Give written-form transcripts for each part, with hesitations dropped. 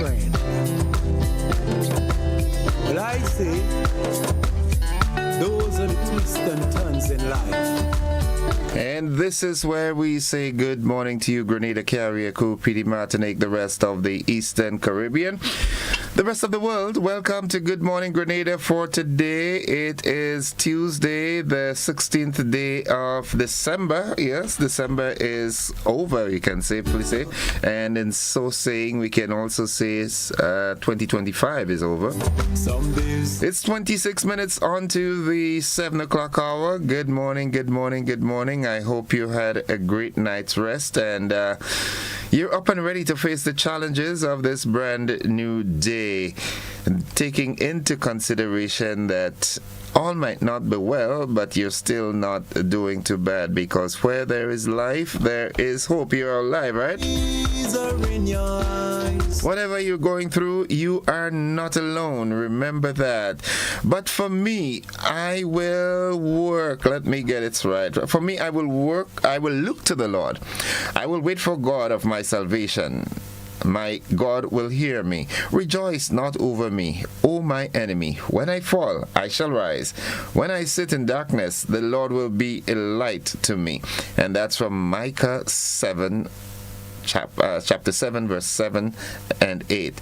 strength. Well, I say, those are the twists and turns in life. And this is where we say good morning to you, Grenada, Carriacou, PD, Martinique, the rest of the Eastern Caribbean. The rest of the world, welcome to Good Morning Grenada for today. It is Tuesday, the 16th day of December. Yes, December is over, you can safely say. And in so saying, we can also say 2025 is over. It's 26 minutes on to the 7 o'clock hour. Good morning, good morning, good morning. I hope you had a great night's rest and you're up and ready to face the challenges of this brand new day, taking into consideration that all might not be well, but you're still not doing too bad, because where there is life, there is hope. You're alive, right? Whatever you're going through, you are not alone. Remember that. But for me, I will work. Let me get it right. For me, I will work. I will look to the Lord. I will wait for God of my salvation. My God will hear me. Rejoice not over me, O my enemy. When I fall, I shall rise. When I sit in darkness, the Lord will be a light to me. And that's from Micah 7. Chapter 7, verse 7 and 8.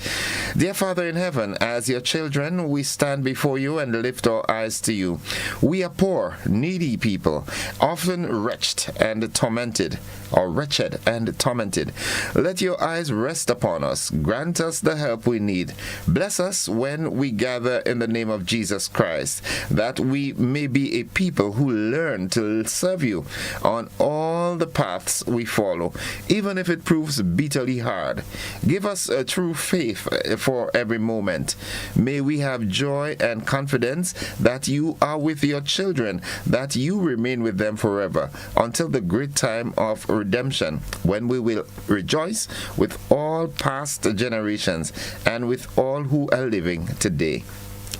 Dear Father in heaven, as your children, we stand before you and lift our eyes to you. We are poor, needy people, often wretched and tormented, or wretched and tormented. Let your eyes rest upon us. Grant us the help we need. Bless us when we gather in the name of Jesus Christ, that we may be a people who learn to serve you on all the paths we follow, even if it proves bitterly hard. Give us a true faith for every moment. May we have joy and confidence that you are with your children, that you remain with them forever, until the great time of redemption, when we will rejoice with all past generations and with all who are living today.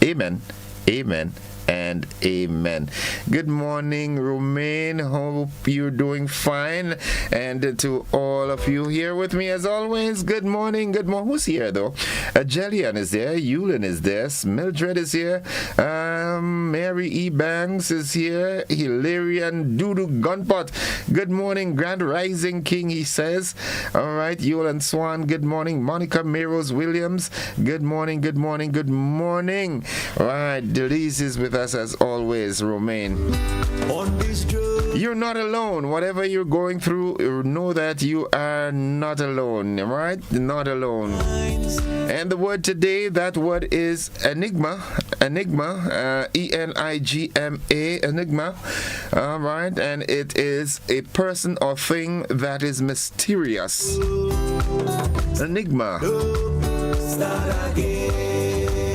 Amen. Amen. And amen. Good morning, Romaine. Hope you're doing fine. And to all of you here with me, as always, good morning. Good morning. Who's here, though? Jillian is there. Yulin is there. Mildred is here. Mary E. Banks is here. Hilarion Dudu Gunpot. Good morning, Grand Rising King, he says. All right, Yulin Swan, good morning. Monica Meros Williams, good morning, good morning, good morning. All right, Delise is with us as always, Romaine. You're not alone. Whatever you're going through, know that you are not alone, right? Not alone. And the word today, that word is enigma. Enigma, E-N-I-G-M-A, enigma. All right, and it is a person or thing that is mysterious. Enigma.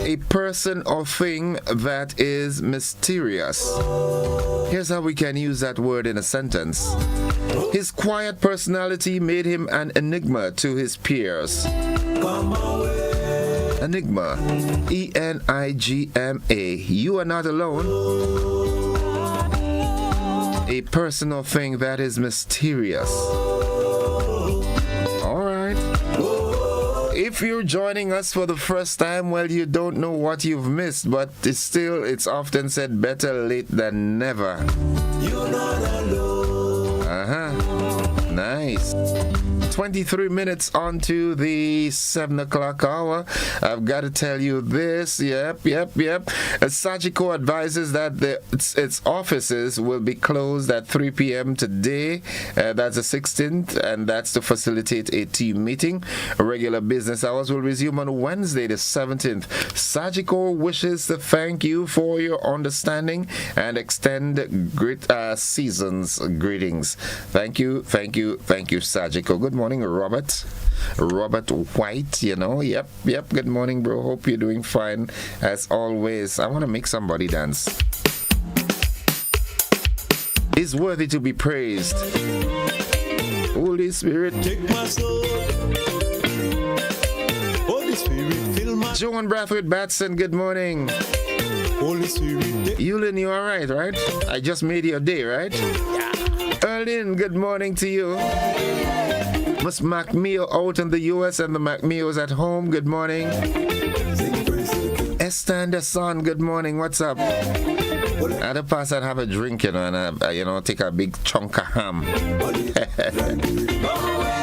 A person or thing that is mysterious. Here's how we can use that word in a sentence. His quiet personality made him an enigma to his peers. Enigma. E-N-I-G-M-A. You are not alone. A person or thing that is mysterious. If you're joining us for the first time, well, you don't know what you've missed, but it's often said better late than never. You're not alone. Nice. 23 minutes on to the 7 o'clock hour. I've got to tell you this. Yep. Sagicor advises that its offices will be closed at 3 p.m. today. That's the 16th, and that's to facilitate a team meeting. Regular business hours will resume on Wednesday, the 17th. Sagicor wishes to thank you for your understanding and extend great season's greetings. Thank you, Sagicor. Good morning, Robert White, Yep. Good morning, bro. Hope you're doing fine as always. I want to make somebody dance. He's worthy to be praised. Holy Spirit. Take my soul. Holy Spirit, fill my... Joan Brathwaite Batson, good morning. Holy Spirit. Yulin, you all right? I just made your day, right? Yeah. Erlyn, good morning to you. Miss McMeo out in the US and the McMeos at home. Good morning. Esther and the son, good morning. What's up? At the pass, I'd have a drink, and take a big chunk of ham.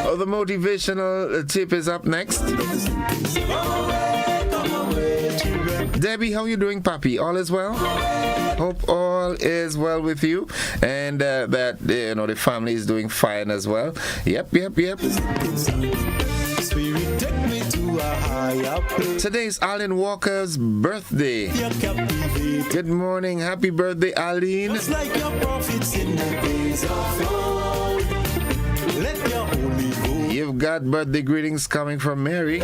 Oh, the motivational tip is up next. Debbie, how you doing, Papi? All is well? Hope all is well with you, and that the family is doing fine as well. Yep. Today's Alan Walker's birthday. Good morning, happy birthday, Aline. You've got birthday greetings coming from Mary.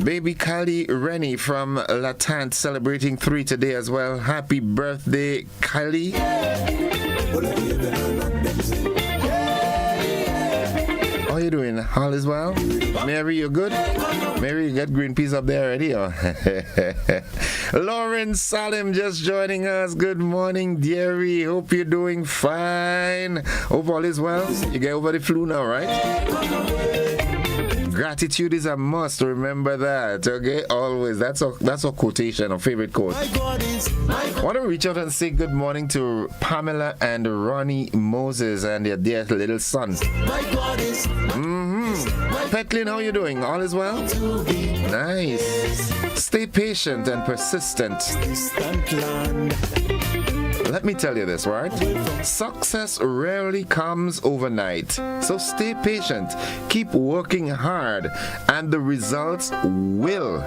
Baby Kylie Rennie from Latant celebrating 3 today as well. Happy birthday, Kylie. How you doing? All is well? Mary, you good? Mary, you got green peas up there already? Oh. Lauren Salim just joining us. Good morning, dearie. Hope you're doing fine. Hope all is well. You get over the flu now, right? Gratitude is a must. Remember that, okay? Always. That's a quotation, a favorite quote. I want to reach out and say good morning to Pamela and Ronnie Moses and their dear little son. Petlin, how you doing? All is well? Nice. Stay patient and persistent. Let me tell you this, right? Success rarely comes overnight. So stay patient, keep working hard, and the results will.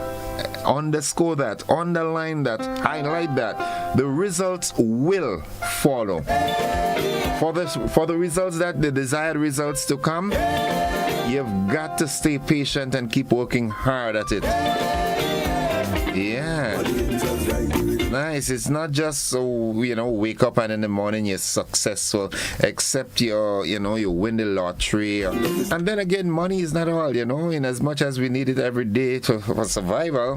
Underscore that, underline that, highlight that. The results will follow. For the results the desired results to come, you've got to stay patient and keep working hard at it. Yeah. Nice. It's not just so, wake up and in the morning you're successful, except you win the lottery. And then again, money is not all, in as much as we need it every day for survival.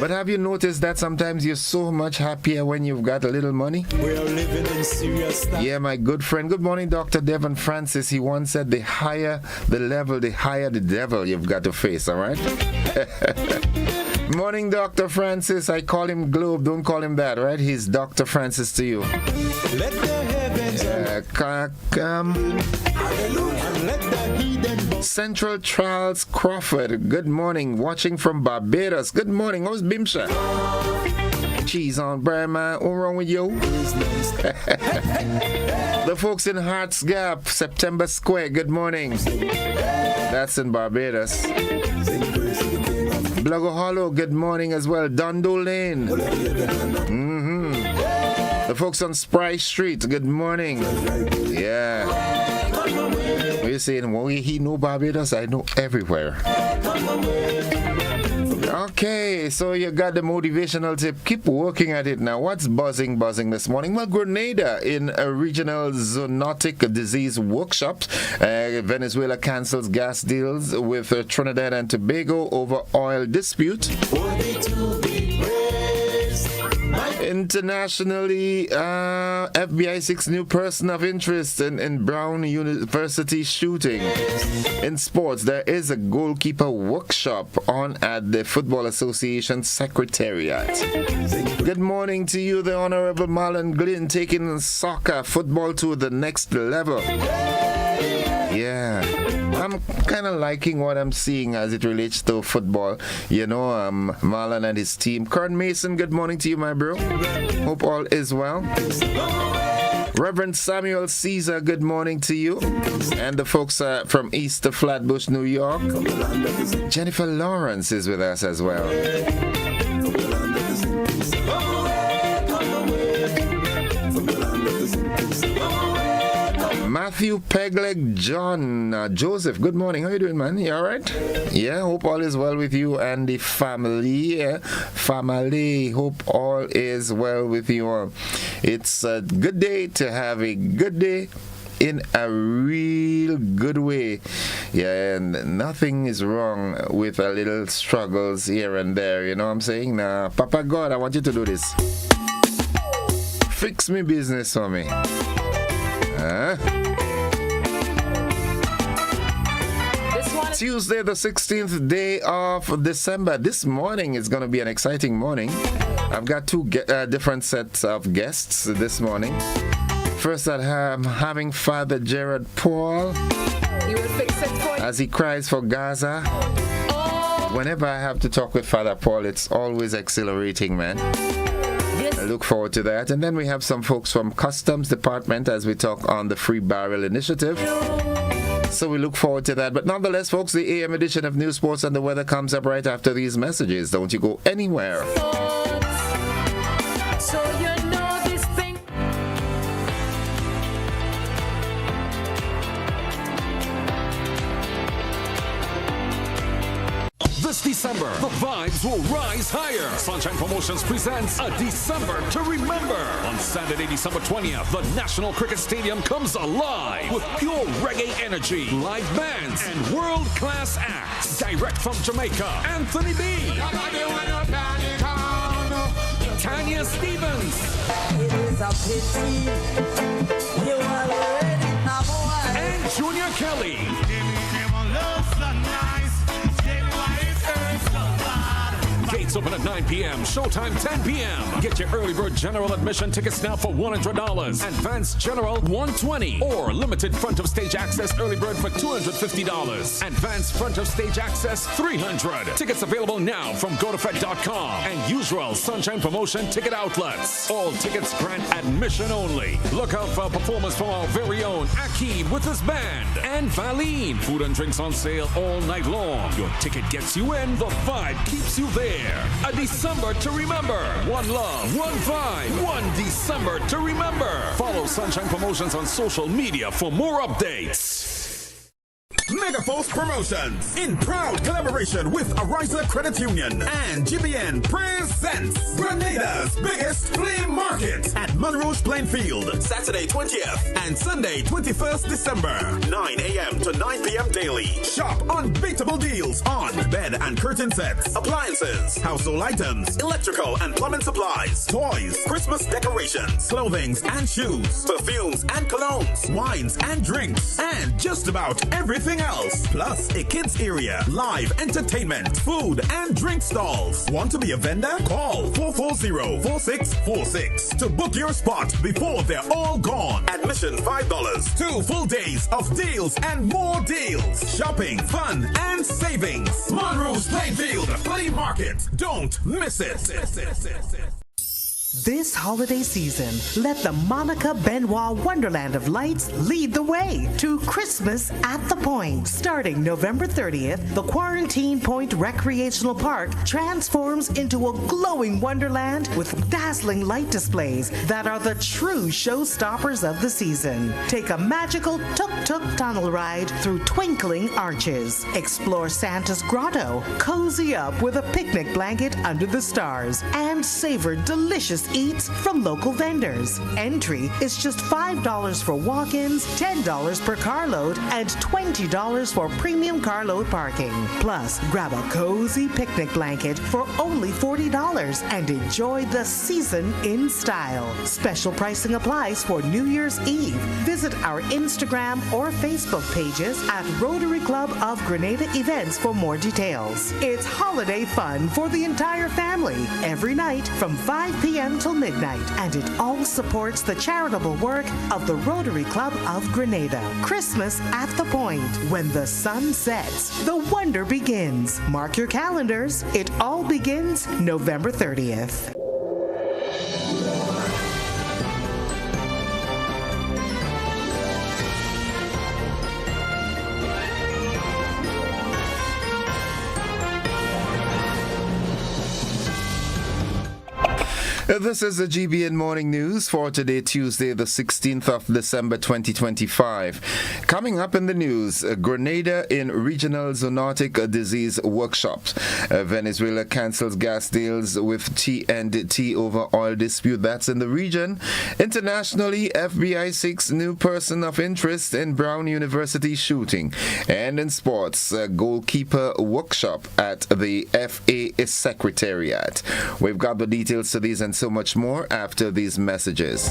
But have you noticed that sometimes you're so much happier when you've got a little money? We are living in serious times. Yeah, my good friend. Good morning, Dr. Devon Francis. He once said, the higher the level, the higher the devil you've got to face, all right? Morning, Dr. Francis. I call him Globe. Don't call him that, right? He's Dr. Francis to you. Let the heavens Central Charles Crawford. Good morning. Watching from Barbados. Good morning. How's Bimsha? Cheese on bread, man. What's wrong with you? The folks in Hearts Gap, September Square. Good morning. That's in Barbados. Blogger Hollow, good morning as well. Dondo Lane. The folks on Spry Street, good morning. Yeah. What are you saying? Well, he know Barbados, I know everywhere. Okay, so you got the motivational tip. Keep working at it now. What's buzzing this morning? Well, Grenada in a regional zoonotic disease workshop. Venezuela cancels gas deals with Trinidad and Tobago over oil dispute. Internationally, FBI seeks new person of interest in Brown University shooting. In sports, there is a goalkeeper workshop on at the Football Association Secretariat. Good morning to you, the Honorable Marlon Glynn, taking soccer, football to the next level. Yeah. I'm kind of liking what I'm seeing as it relates to football. Marlon and his team. Kern Mason, good morning to you, my bro. Hope all is well. Reverend Samuel Caesar, good morning to you. And the folks from East of Flatbush, New York. Jennifer Lawrence is with us as well. Matthew Pegleg John Joseph, good morning. How you doing, man? You all right? Yeah, hope all is well with you and the family. Family, hope all is well with you. It's a good day to have a good day in a real good way. Yeah, and nothing is wrong with a little struggles here and there. You know what I'm saying? Now, Papa God, I want you to do this. Fix me business for me. Huh? Tuesday, the 16th day of December. This morning is going to be an exciting morning. I've got two different sets of guests this morning. First, I'm having Father Gerard Paul as he cries for Gaza. Whenever I have to talk with Father Paul, it's always exhilarating, man. I look forward to that. And then we have some folks from Customs Department as we talk on the Free Barrel Initiative. So we look forward to that. But nonetheless, folks, the AM edition of News, Sports, and the Weather comes up right after these messages. Don't you go anywhere. So you know this thing. This December, the vibes will rise higher. Sunshine Promotions presents A December to Remember. On Saturday, December 20th, the National Cricket Stadium comes alive with pure reggae energy, live bands, and world-class acts. Direct from Jamaica, Anthony B. Tanya Stevens. It is a pity you already have one. And Junior Kelly. Gates open at 9 p.m. Showtime 10 p.m. Get your early bird general admission tickets now for $100. Advanced general $120. Or limited front of stage access early bird for $250. Advanced front of stage access $300. Tickets available now from GoToFed.com and usual Sunshine Promotion ticket outlets. All tickets grant admission only. Look out for a performance from our very own Akeem with his band and Valine. Food and drinks on sale all night long. Your ticket gets you in. The vibe keeps you there. A December to remember. One love, one vibe, one December to remember. Follow Sunshine Promotions on social media for more updates. Megaforce Promotions, in proud collaboration with Ariza Credit Union and GBN, presents Grenada's biggest flea market at Monroe Plainfield, Saturday 20th and Sunday 21st December, 9 a.m. to 9 p.m. daily. Shop unbeatable deals on bed and curtain sets, appliances, household items, electrical and plumbing supplies, toys, Christmas decorations, clothing and shoes, perfumes and colognes, wines and drinks, and just about everything else, plus a kids area, live entertainment, food and drink stalls. Want to be a vendor? Call 440-4646 to book your spot before they're all gone. Admission $5. 2 full days of deals and more deals. Shopping, fun and savings. Monroe's Plainfield Flea Market. Don't miss it. This holiday season, let the Monica Benoit Wonderland of Lights lead the way to Christmas at the Point. Starting November 30th, the Quarantine Point Recreational Park transforms into a glowing wonderland with dazzling light displays that are the true showstoppers of the season. Take a magical tuk-tuk tunnel ride through twinkling arches. Explore Santa's grotto, cozy up with a picnic blanket under the stars, and savor delicious eats from local vendors. Entry is just $5 for walk-ins, $10 per carload, and $20 for premium carload parking. Plus, grab a cozy picnic blanket for only $40 and enjoy the season in style. Special pricing applies for New Year's Eve. Visit our Instagram or Facebook pages at Rotary Club of Grenada Events for more details. It's holiday fun for the entire family every night from 5 p.m. till midnight, and it all supports the charitable work of the Rotary Club of Grenada. Christmas at the Point. When the sun sets, the wonder begins. Mark your calendars. It all begins November 30th. This is the GBN Morning News for today, Tuesday, the 16th of December, 2025. Coming up in the news, Grenada in regional zoonotic disease workshops. Venezuela cancels gas deals with T&T over oil dispute. That's in the region. Internationally, FBI seeks new person of interest in Brown University shooting. And in sports, goalkeeper workshop at the FA Secretariat. We've got the details to these and so much more after these messages.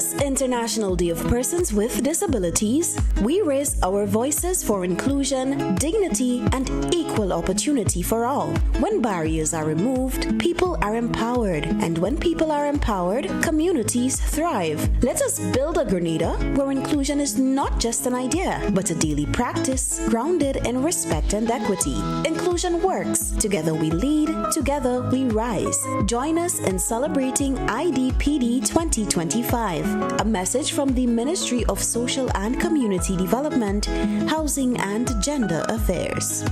this International Day of Persons with Disabilities, we raise our voices for inclusion, dignity, and equal opportunity for all. When barriers are removed, people are empowered, and when people are empowered, communities thrive. Let us build a Grenada where inclusion is not just an idea, but a daily practice grounded in respect and equity. Inclusion works. Together we lead, together we rise. Join us in celebrating IDPD 2025. A message from the Ministry of Social and Community Development, Housing and Gender Affairs.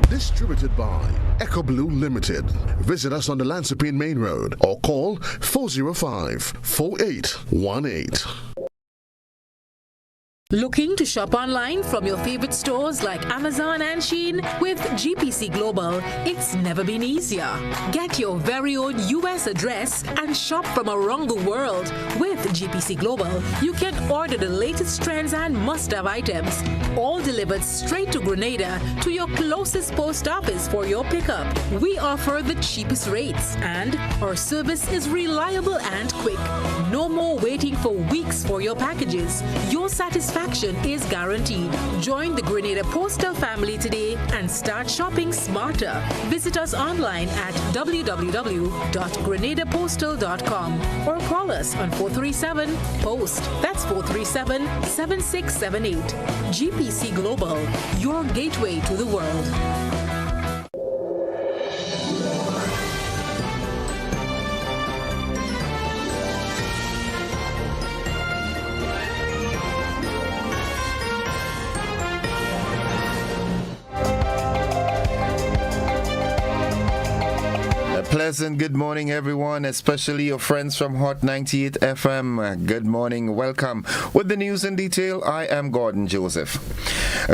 Distributed by Echo Blue Limited. Visit us on the Lansopine Main Road or call 405-4818. Looking to shop online from your favorite stores like Amazon and Shein? With GPC Global, it's never been easier. Get your very own US address and shop from around the world. With GPC Global, you can order the latest trends and must-have items, all delivered straight to Grenada to your closest post office for your pickup. We offer the cheapest rates, and our service is reliable and quick. No more waiting for weeks for your packages. Your satisfaction is guaranteed. Join the Grenada Postal family today and start shopping smarter. Visit us online at www.grenadapostal.com or call us on 437-POST. That's 437-7678. GPC Global, your gateway to the world. Pleasant good morning, everyone, especially your friends from Hot 98 FM. Good morning, welcome. With the news in detail, I am Gordon Joseph.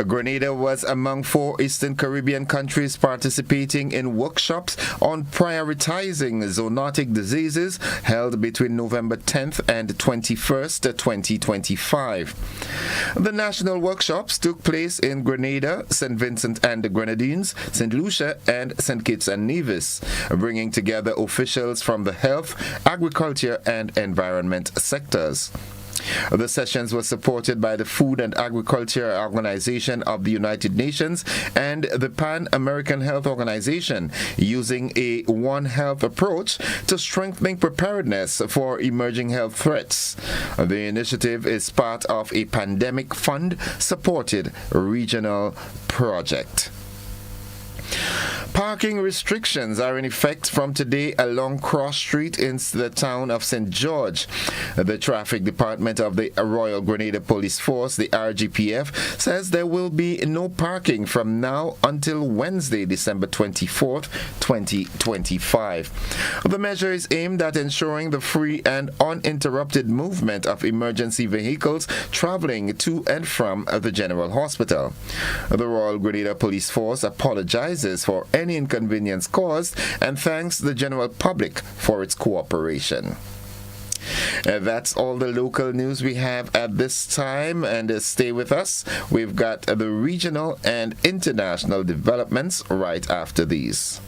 Grenada was among 4 Eastern Caribbean countries participating in workshops on prioritizing zoonotic diseases held between November 10th and 21st, 2025. The national workshops took place in Grenada, St. Vincent and the Grenadines, St. Lucia, and St. Kitts and Nevis, bringing together officials from the health, agriculture, and environment sectors. The sessions were supported by the Food and Agriculture Organization of the United Nations and the Pan-American Health Organization, using a One Health approach to strengthening preparedness for emerging health threats. The initiative is part of a pandemic fund-supported regional project. Parking restrictions are in effect from today along Cross Street in the town of St. George. The Traffic Department of the Royal Grenada Police Force, the RGPF, says there will be no parking from now until Wednesday, December 24th, 2025. The measure is aimed at ensuring the free and uninterrupted movement of emergency vehicles traveling to and from the General Hospital. The Royal Grenada Police Force apologizes for any inconvenience caused and thanks the general public for its cooperation. That's all the local news we have at this time, and stay with us. We've got the regional and international developments right after these.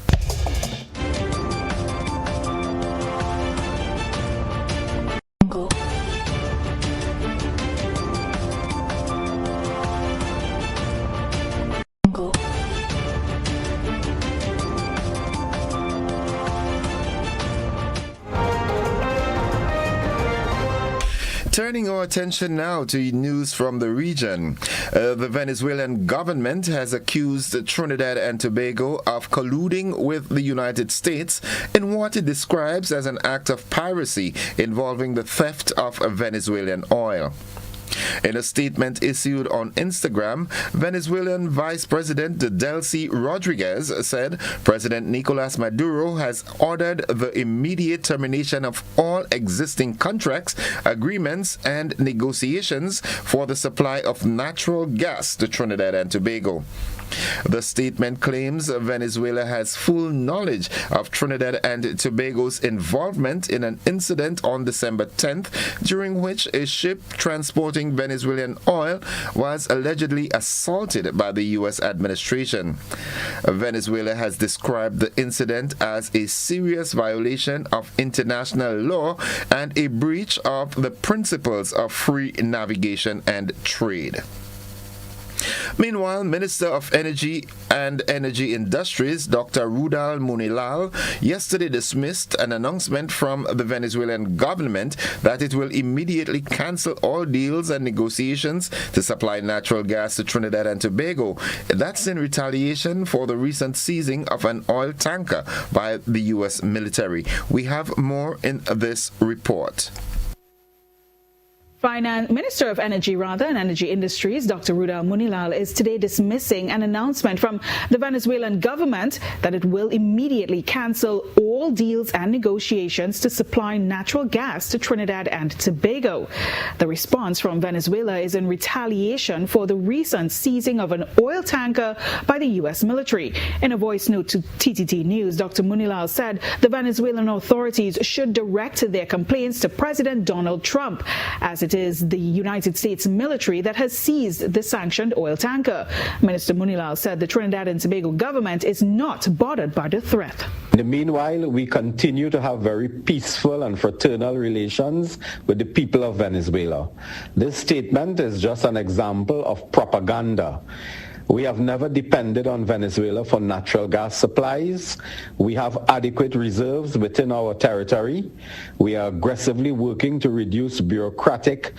Turning our attention now to news from the region. The Venezuelan government has accused Trinidad and Tobago of colluding with the United States in what it describes as an act of piracy involving the theft of Venezuelan oil. In a statement issued on Instagram, Venezuelan Vice President Delcy Rodriguez said President Nicolas Maduro has ordered the immediate termination of all existing contracts, agreements, and negotiations for the supply of natural gas to Trinidad and Tobago. The statement claims Venezuela has full knowledge of Trinidad and Tobago's involvement in an incident on December 10th, during which a ship transporting Venezuelan oil was allegedly assaulted by the U.S. administration. Venezuela has described the incident as a serious violation of international law and a breach of the principles of free navigation and trade. Meanwhile, Minister of Energy and Energy Industries, Dr. Rudal Munilal, yesterday dismissed an announcement from the Venezuelan government that it will immediately cancel all deals and negotiations to supply natural gas to Trinidad and Tobago. That's in retaliation for the recent seizing of an oil tanker by the U.S. military. We have more in this report. Minister of Energy and Energy Industries, Dr. Rudal Munilal, is today dismissing an announcement from the Venezuelan government that it will immediately cancel all deals and negotiations to supply natural gas to Trinidad and Tobago. The response from Venezuela is in retaliation for the recent seizing of an oil tanker by the U.S. military. In a voice note to TTT News, Dr. Munilal said the Venezuelan authorities should direct their complaints to President Donald Trump, as it is the United States military that has seized the sanctioned oil tanker. Minister Munilal said the Trinidad and Tobago government is not bothered by the threat. In the meanwhile, we continue to have very peaceful and fraternal relations with the people of Venezuela. This statement is just an example of propaganda. We have never depended on Venezuela for natural gas supplies. We have adequate reserves within our territory. We are aggressively working to reduce bureaucratic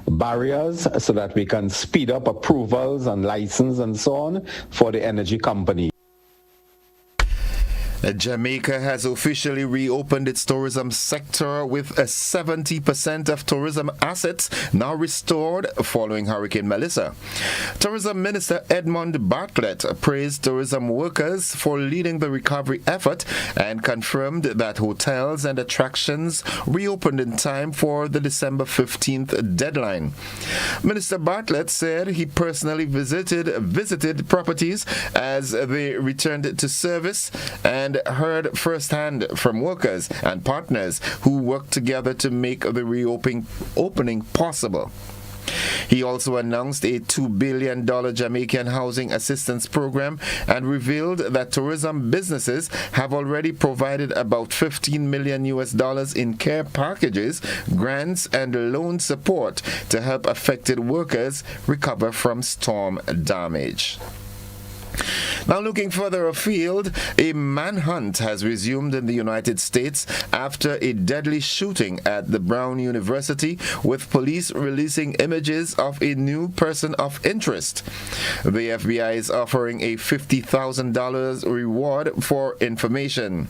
barriers so that we can speed up approvals and license and so on for the energy company. Jamaica has officially reopened its tourism sector with 70% of tourism assets now restored following Hurricane Melissa. Tourism Minister Edmund Bartlett praised tourism workers for leading the recovery effort and confirmed that hotels and attractions reopened in time for the December 15th deadline. Minister Bartlett said he personally visited properties as they returned to service and heard firsthand from workers and partners who worked together to make the reopening possible. He also announced a $2 billion Jamaican housing assistance program and revealed that tourism businesses have already provided about $15 million in care packages, grants, and loan support to help affected workers recover from storm damage. Now, looking further afield, a manhunt has resumed in the United States after a deadly shooting at the Brown University, with police releasing images of a new person of interest. The FBI is offering a $50,000 reward for information.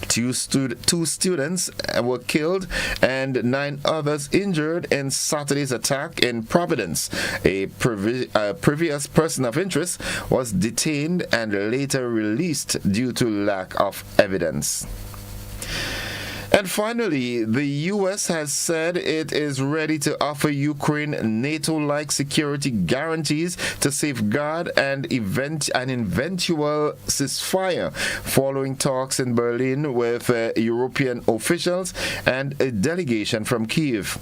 Two students were killed and 9 others injured in Saturday's attack in Providence. A previous person of interest was detained and later released due to lack of evidence. And finally, the U.S. has said it is ready to offer Ukraine NATO-like security guarantees to safeguard an eventual ceasefire following talks in Berlin with European officials and a delegation from Kyiv.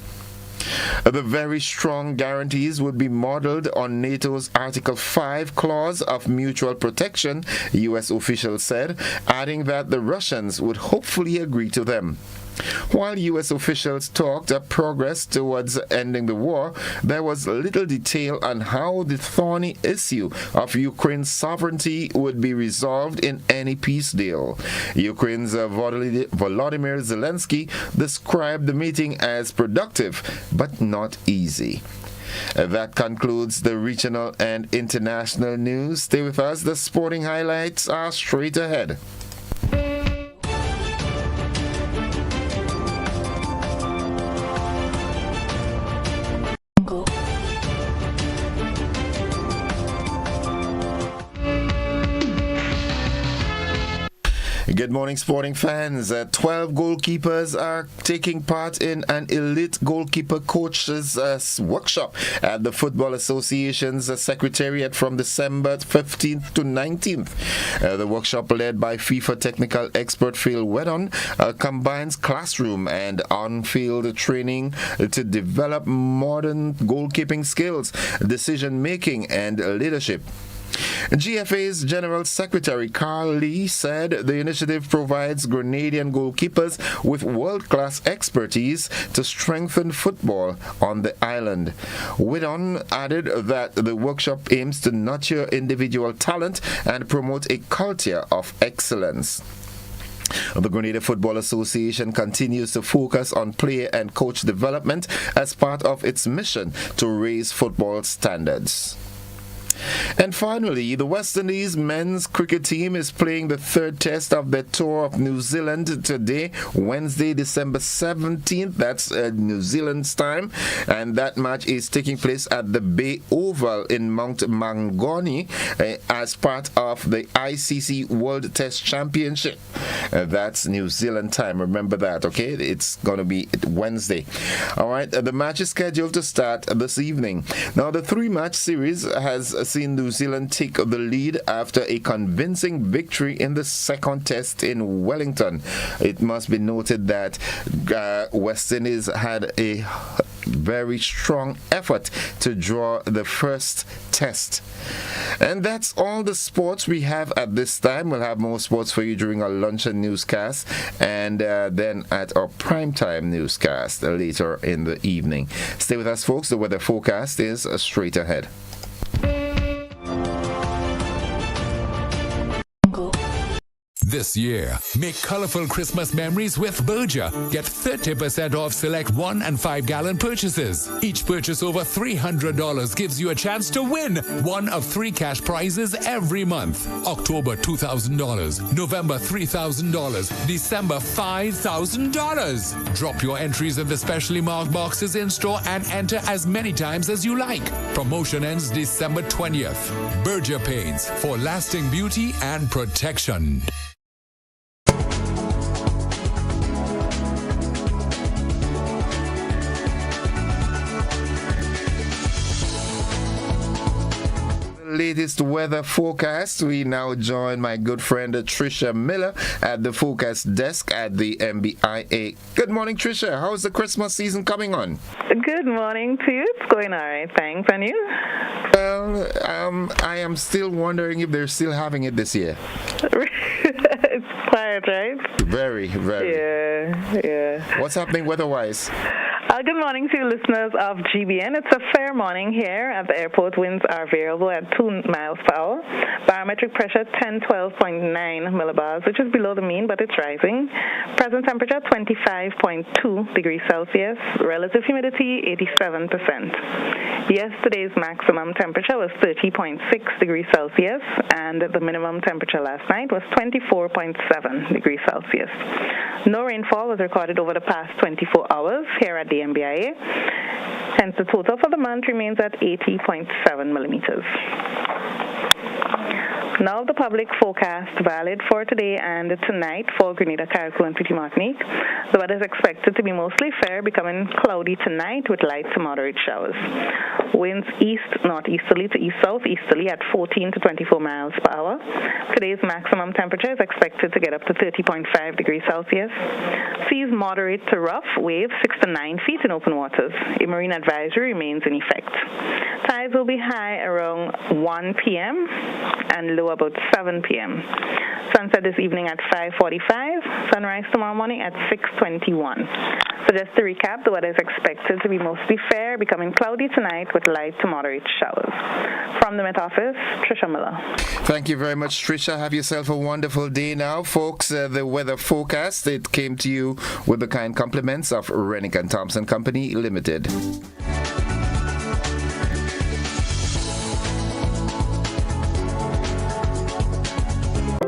The very strong guarantees would be modeled on NATO's Article 5 clause of mutual protection, U.S. officials said, adding that the Russians would hopefully agree to them. While U.S. officials talked of progress towards ending the war, there was little detail on how the thorny issue of Ukraine's sovereignty would be resolved in any peace deal. Ukraine's Volodymyr Zelensky described the meeting as productive, but not easy. That concludes the regional and international news. Stay with us. The sporting highlights are straight ahead. Good morning, sporting fans. 12 goalkeepers are taking part in an elite goalkeeper coaches workshop at the Football Association's Secretariat from December 15th to 19th. The workshop, led by FIFA technical expert Phil Weddon, combines classroom and on-field training to develop modern goalkeeping skills, decision-making, and leadership. GFA's General Secretary Carl Lee said the initiative provides Grenadian goalkeepers with world-class expertise to strengthen football on the island. Whitton added that the workshop aims to nurture individual talent and promote a culture of excellence. The Grenada Football Association continues to focus on player and coach development as part of its mission to raise football standards. And finally, the West Indies men's cricket team is playing the third test of their tour of New Zealand today, Wednesday, December 17th. That's New Zealand's time. And that match is taking place at the Bay Oval in Mount Mangoni as part of the ICC World Test Championship. That's New Zealand time. Remember that, okay? It's going to be Wednesday. All right. The match is scheduled to start this evening. Now, the three-match series has seen New Zealand take the lead after a convincing victory in the second test in Wellington. It must be noted that West Indies had a very strong effort to draw the first test. And that's all the sports we have at this time. We'll have more sports for you during our luncheon newscast and then at our primetime newscast later in the evening. Stay with us, folks. The weather forecast is straight ahead. This year, make colorful Christmas memories with Berger. Get 30% off select 1 and 5 gallon purchases. Each purchase over $300 gives you a chance to win one of 3 cash prizes every month. October $2,000, November $3,000, December $5,000. Drop your entries in the specially marked boxes in store and enter as many times as you like. Promotion ends December 20th. Berger Paints for lasting beauty and protection. Latest weather forecast. We now join my good friend Tricia Miller at the forecast desk at the MBIA. Good morning, Tricia. How's the Christmas season coming on? Good morning to you. It's going all right, thanks. And you? Well, I am still wondering if they're still having it this year. It's quiet, right? Very, very. Yeah. What's happening weather-wise? Good morning to you listeners of GBN. It's a fair morning here at the airport. Winds are variable at 2 miles per hour. Barometric pressure 1012.9 millibars, which is below the mean, but it's rising. Present temperature 25.2 degrees Celsius. Relative humidity 87%. Yesterday's maximum temperature was 30.6 degrees Celsius, and the minimum temperature last night was 24.7 degrees Celsius. No rainfall was recorded over the past 24 hours here at the MBIA. Hence, the total for the month remains at 80.7 millimeters. Now the public forecast valid for today and tonight for Grenada, Carriacou, and Petite Martinique. The weather is expected to be mostly fair, becoming cloudy tonight with light to moderate showers. Winds east-northeasterly to east-southeasterly at 14 to 24 miles per hour. Today's maximum temperature is expected to get up to 30.5 degrees Celsius. Seas moderate to rough, waves 6 to 9 feet in open waters. A marine advisory remains in effect. Tides will be high around 1 p.m. and low about 7 p.m. Sunset this evening at 5:45, sunrise tomorrow morning at 6:21. So just to recap, the weather is expected to be mostly fair, becoming cloudy tonight with light to moderate showers. From the Met Office, Tricia Miller. Thank you very much, Tricia. Have yourself a wonderful day now, folks. The weather forecast, it came to you with the kind compliments of Rennick & Thompson Company Limited.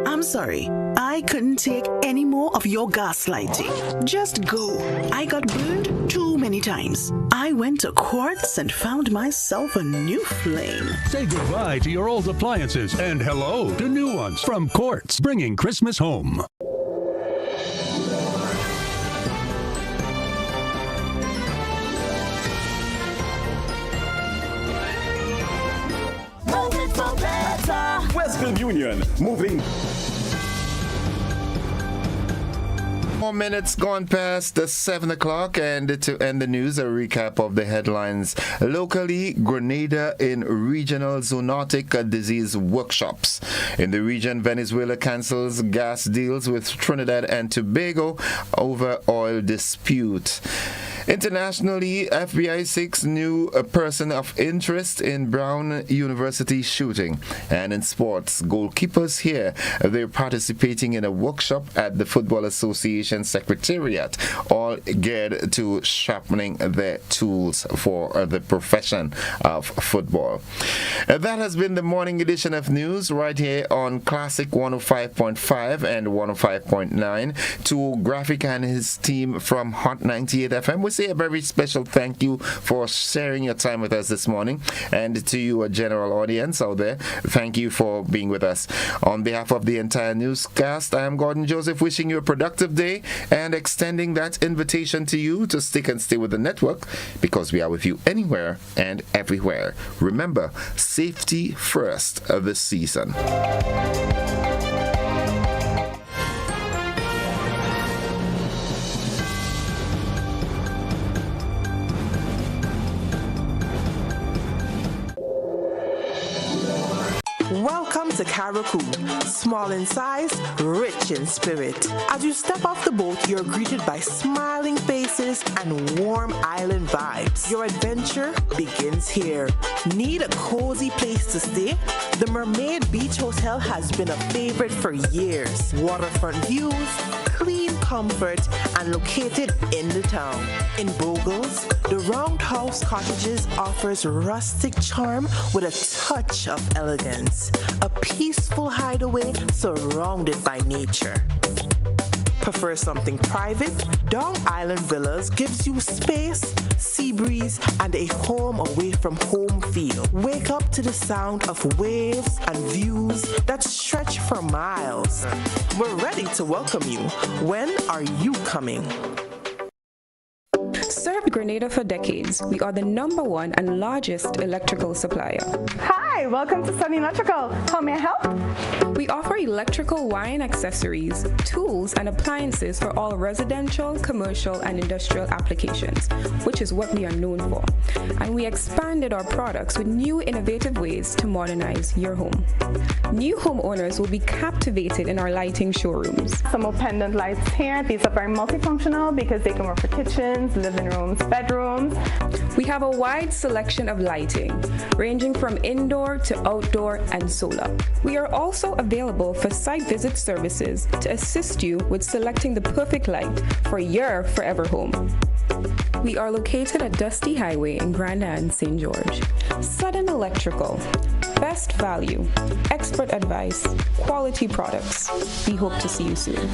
I'm sorry, I couldn't take any more of your gaslighting. Just go. I got burned too many times. I went to Quartz and found myself a new flame. Say goodbye to your old appliances and hello to new ones from Quartz, bringing Christmas home. Union, moving. More minutes gone past the 7 o'clock, and to end the news, a recap of the headlines. Locally, Grenada in regional zoonotic disease workshops. In the region, Venezuela cancels gas deals with Trinidad and Tobago over oil dispute. Internationally, FBI seeks new person of interest in Brown University shooting. And in sports, goalkeepers here, they're participating in a workshop at the Football Association Secretariat, all geared to sharpening their tools for the profession of football. That has been the morning edition of news right here on Classic 105.5 and 105.9. To Graphic and his team from Hot 98 FM, we say a very special thank you for sharing your time with us this morning, and to you, a general audience out there, thank you for being with us. On behalf of the entire newscast, I am Gordon Joseph, wishing you a productive day and extending that invitation to you to stick and stay with the network, because we are with you anywhere and everywhere. Remember, safety first this season. Welcome to Caracou, small in size, rich in spirit. As you step off the boat, you're greeted by smiling faces and warm island vibes. Your adventure begins here. Need a cozy place to stay? The Mermaid Beach Hotel has been a favorite for years. Waterfront views, clean comfort, and located in the town. In Bogles, the Roundhouse Cottages offers rustic charm with a touch of elegance. A peaceful hideaway surrounded by nature. Prefer something private? Dong Island Villas gives you space, sea breeze, and a home away from home feel. Wake up to the sound of waves and views that stretch for miles. We're ready to welcome you. When are you coming? Served Grenada for decades, we are the #1 and largest electrical supplier. Hi, welcome to Sun Electrical. How may I help? We offer electrical wire accessories, tools, and appliances for all residential, commercial, and industrial applications, which is what we are known for. And we expanded our products with new innovative ways to modernize your home. New homeowners will be captivated in our lighting showrooms. Some more pendant lights here. These are very multifunctional because they can work for kitchens, living rooms, bedrooms. We have a wide selection of lighting, ranging from indoor to outdoor and solar. We are also available for site visit services to assist you with selecting the perfect light for your forever home. We are located at Dusty Highway in Grenada and St. George. Sudden Electrical. Best value, expert advice, quality products. We hope to see you soon.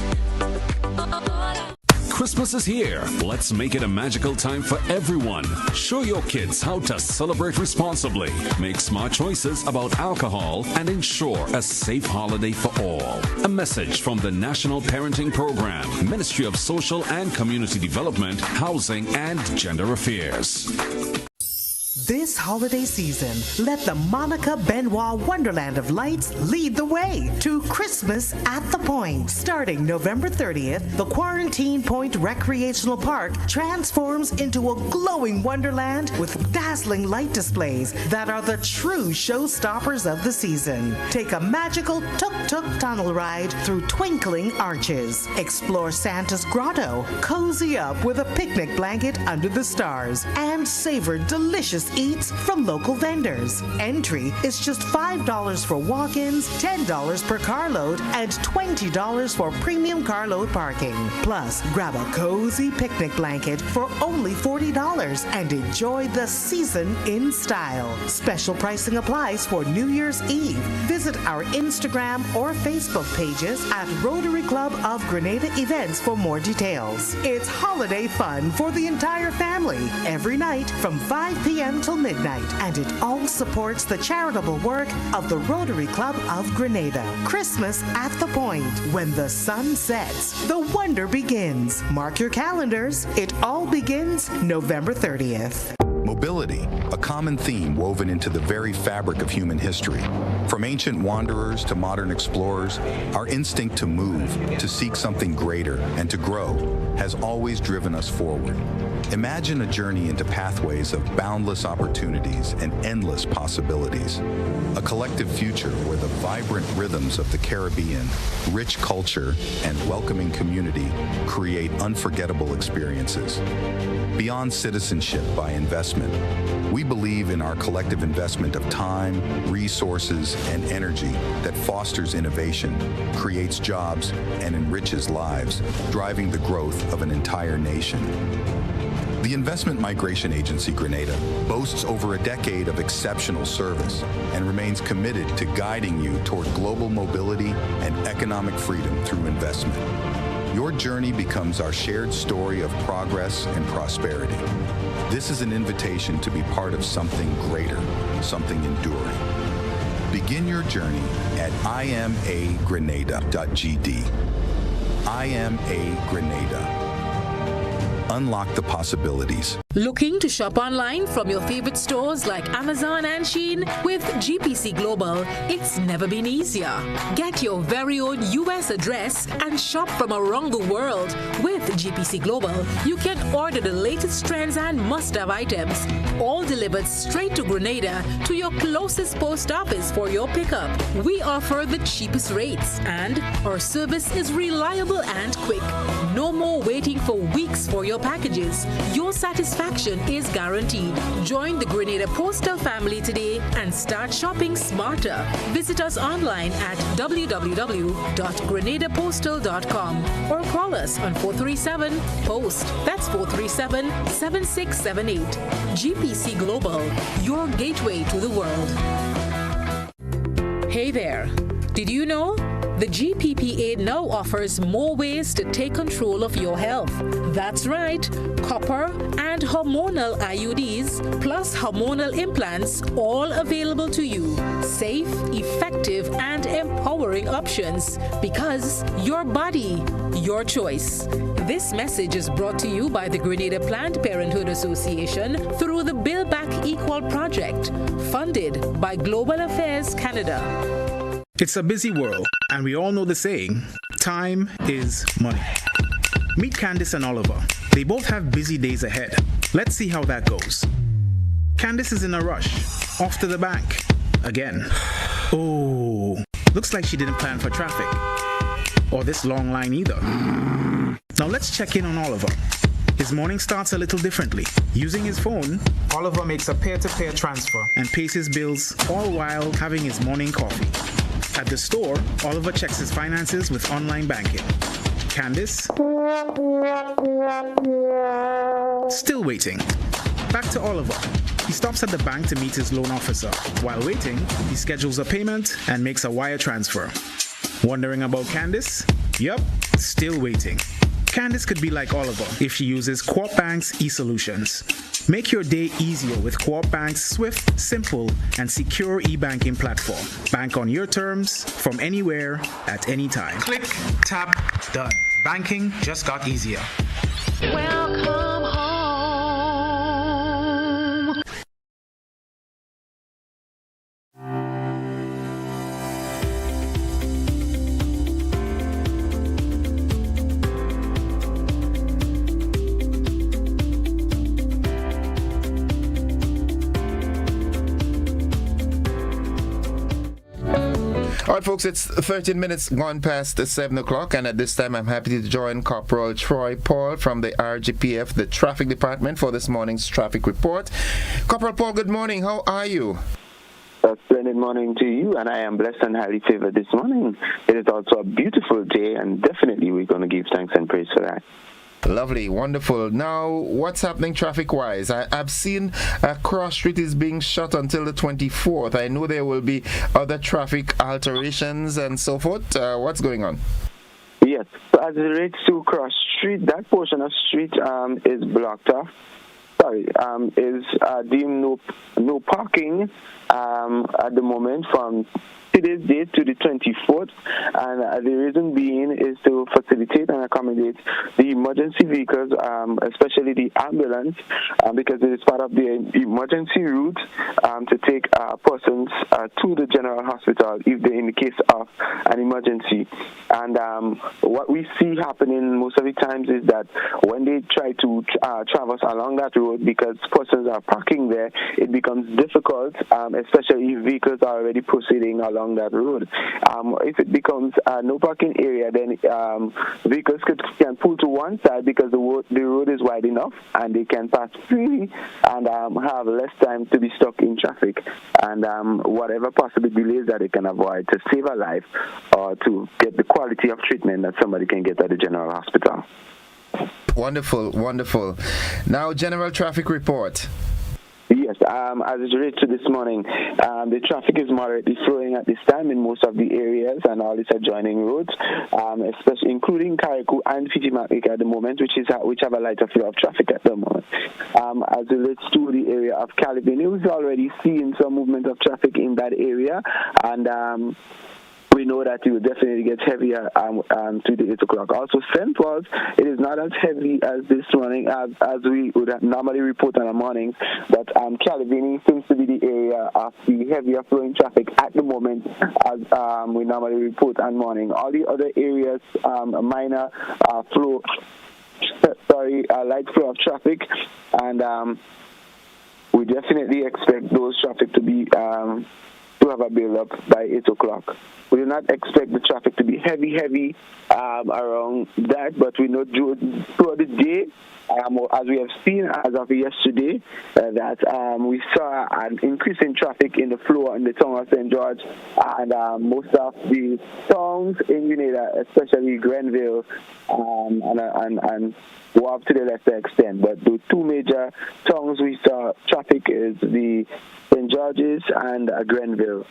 Christmas is here. Let's make it a magical time for everyone. Show your kids how to celebrate responsibly. Make smart choices about alcohol and ensure a safe holiday for all. A message from the National Parenting Program, Ministry of Social and Community Development, Housing and Gender Affairs. This holiday season, let the Monica Benoit Wonderland of Lights lead the way to Christmas at the Point. Starting November 30th, the Quarantine Point Recreational Park transforms into a glowing wonderland with dazzling light displays that are the true showstoppers of the season. Take a magical tuk-tuk tunnel ride through twinkling arches. Explore Santa's Grotto, cozy up with a picnic blanket under the stars, and savor delicious eats from local vendors. Entry is just $5 for walk-ins, $10 per carload, and $20 for premium carload parking. Plus, grab a cozy picnic blanket for only $40 and enjoy the season in style. Special pricing applies for New Year's Eve. Visit our Instagram or Facebook pages at Rotary Club of Grenada Events for more details. It's holiday fun for the entire family every night from 5 p.m. till midnight, and it all supports the charitable work of the Rotary Club of Grenada. Christmas at the Point. When the sun sets, the wonder begins. Mark your calendars. It all begins November 30th. Mobility, a common theme woven into the very fabric of human history. From ancient wanderers to modern explorers, our instinct to move, to seek something greater, and to grow has always driven us forward. Imagine a journey into pathways of boundless opportunities and endless possibilities. A collective future where the vibrant rhythms of the Caribbean, rich culture, and welcoming community create unforgettable experiences. Beyond citizenship by investment, we believe in our collective investment of time, resources, and energy that fosters innovation, creates jobs, and enriches lives, driving the growth of an entire nation. The Investment Migration Agency Grenada boasts over a decade of exceptional service and remains committed to guiding you toward global mobility and economic freedom through investment. Your journey becomes our shared story of progress and prosperity. This is an invitation to be part of something greater, something enduring. Begin your journey at imagrenada.gd. IMA Grenada. Unlock the possibilities. Looking to shop online from your favorite stores like Amazon and Shein? With GPC Global, it's never been easier. Get your very own US address and shop from around the world. With GPC Global, you can order the latest trends and must-have items, all delivered straight to Grenada to your closest post office for your pickup. We offer the cheapest rates and our service is reliable and quick. No more waiting for weeks for your packages. Your satisfaction is guaranteed. Join the Grenada Postal family today and start shopping smarter. Visit us online at www.grenadapostal.com or call us on 437-POST. That's 437-7678. GPC Global, your gateway to the world. Hey there. Did you know? The GPPA now offers more ways to take control of your health. That's right, copper and hormonal IUDs plus hormonal implants, all available to you. Safe, effective, and empowering options because your body, your choice. This message is brought to you by the Grenada Planned Parenthood Association through the Build Back Equal project, funded by Global Affairs Canada. It's a busy world, and we all know the saying, time is money. Meet Candice and Oliver. They both have busy days ahead. Let's see how that goes. Candice is in a rush, off to the bank, again. Oh, looks like she didn't plan for traffic, or this long line either. Now let's check in on Oliver. His morning starts a little differently. Using his phone, Oliver makes a peer-to-peer transfer and pays his bills, all while having his morning coffee. At the store, Oliver checks his finances with online banking. Candice? Still waiting. Back to Oliver. He stops at the bank to meet his loan officer. While waiting, he schedules a payment and makes a wire transfer. Wondering about Candice? Yup, still waiting. Candice could be like Oliver if she uses Co-op Bank's e-solutions. Make your day easier with Co-op Bank's swift, simple, and secure e-banking platform. Bank on your terms, from anywhere, at any time. Click, tap, done. Banking just got easier. Welcome home. All right, folks, it's 13 minutes gone past 7 o'clock, and at this time I'm happy to join Corporal Troy Paul from the RGPF, the Traffic Department, for this morning's traffic report. Corporal Paul, good morning. How are you? A splendid morning to you, and I am blessed and highly favored this morning. It is also a beautiful day, and definitely we're going to give thanks and praise for that. Lovely, wonderful. Now, what's happening traffic-wise? I've seen Cross Street is being shut until the 24th. I know there will be other traffic alterations and so forth. What's going on? Yes, so as it relates to Cross Street, that portion of street is blocked off. is deemed no parking at the moment from today's date to the 24th, and the reason being is to facilitate and accommodate the emergency vehicles, especially the ambulance, because it is part of the emergency route to take persons to the general hospital if they're in the case of an emergency. And what we see happening most of the times is that when they try to traverse along that road, because persons are parking there, it becomes difficult, especially if vehicles are already proceeding along that road. If it becomes no parking area, then vehicles can pull to one side because the road is wide enough and they can pass freely and have less time to be stuck in traffic, and whatever possible delays that they can avoid to save a life or to get the quality of treatment that somebody can get at the general hospital. Wonderful, wonderful. Now, general traffic report. Yes, as it relates to this morning, the traffic is moderately flowing at this time in most of the areas and all its adjoining roads, especially including Carriacou and Fiji Martinique at the moment, which have a lighter flow of traffic at the moment. As it relates to the area of Calivini, we've already seen some movement of traffic in that area, and we know that it will definitely get heavier to the 8 o'clock. Also, St. Paul's, it is not as heavy as this morning as we would normally report on a morning, but Calivini seems to be the area of the heavier flowing traffic at the moment as we normally report on morning. All the other areas, minor light flow of traffic, and we definitely expect those traffic to be to have a build-up by 8 o'clock. We do not expect the traffic to be heavy around that, but we know throughout the day, as we have seen as of yesterday, that we saw an increase in traffic in the flow in the town of St. George, and most of the towns in Grenada, especially Grenville and Wab to the lesser extent. But the two major towns we saw traffic is the St. George's and Grenville.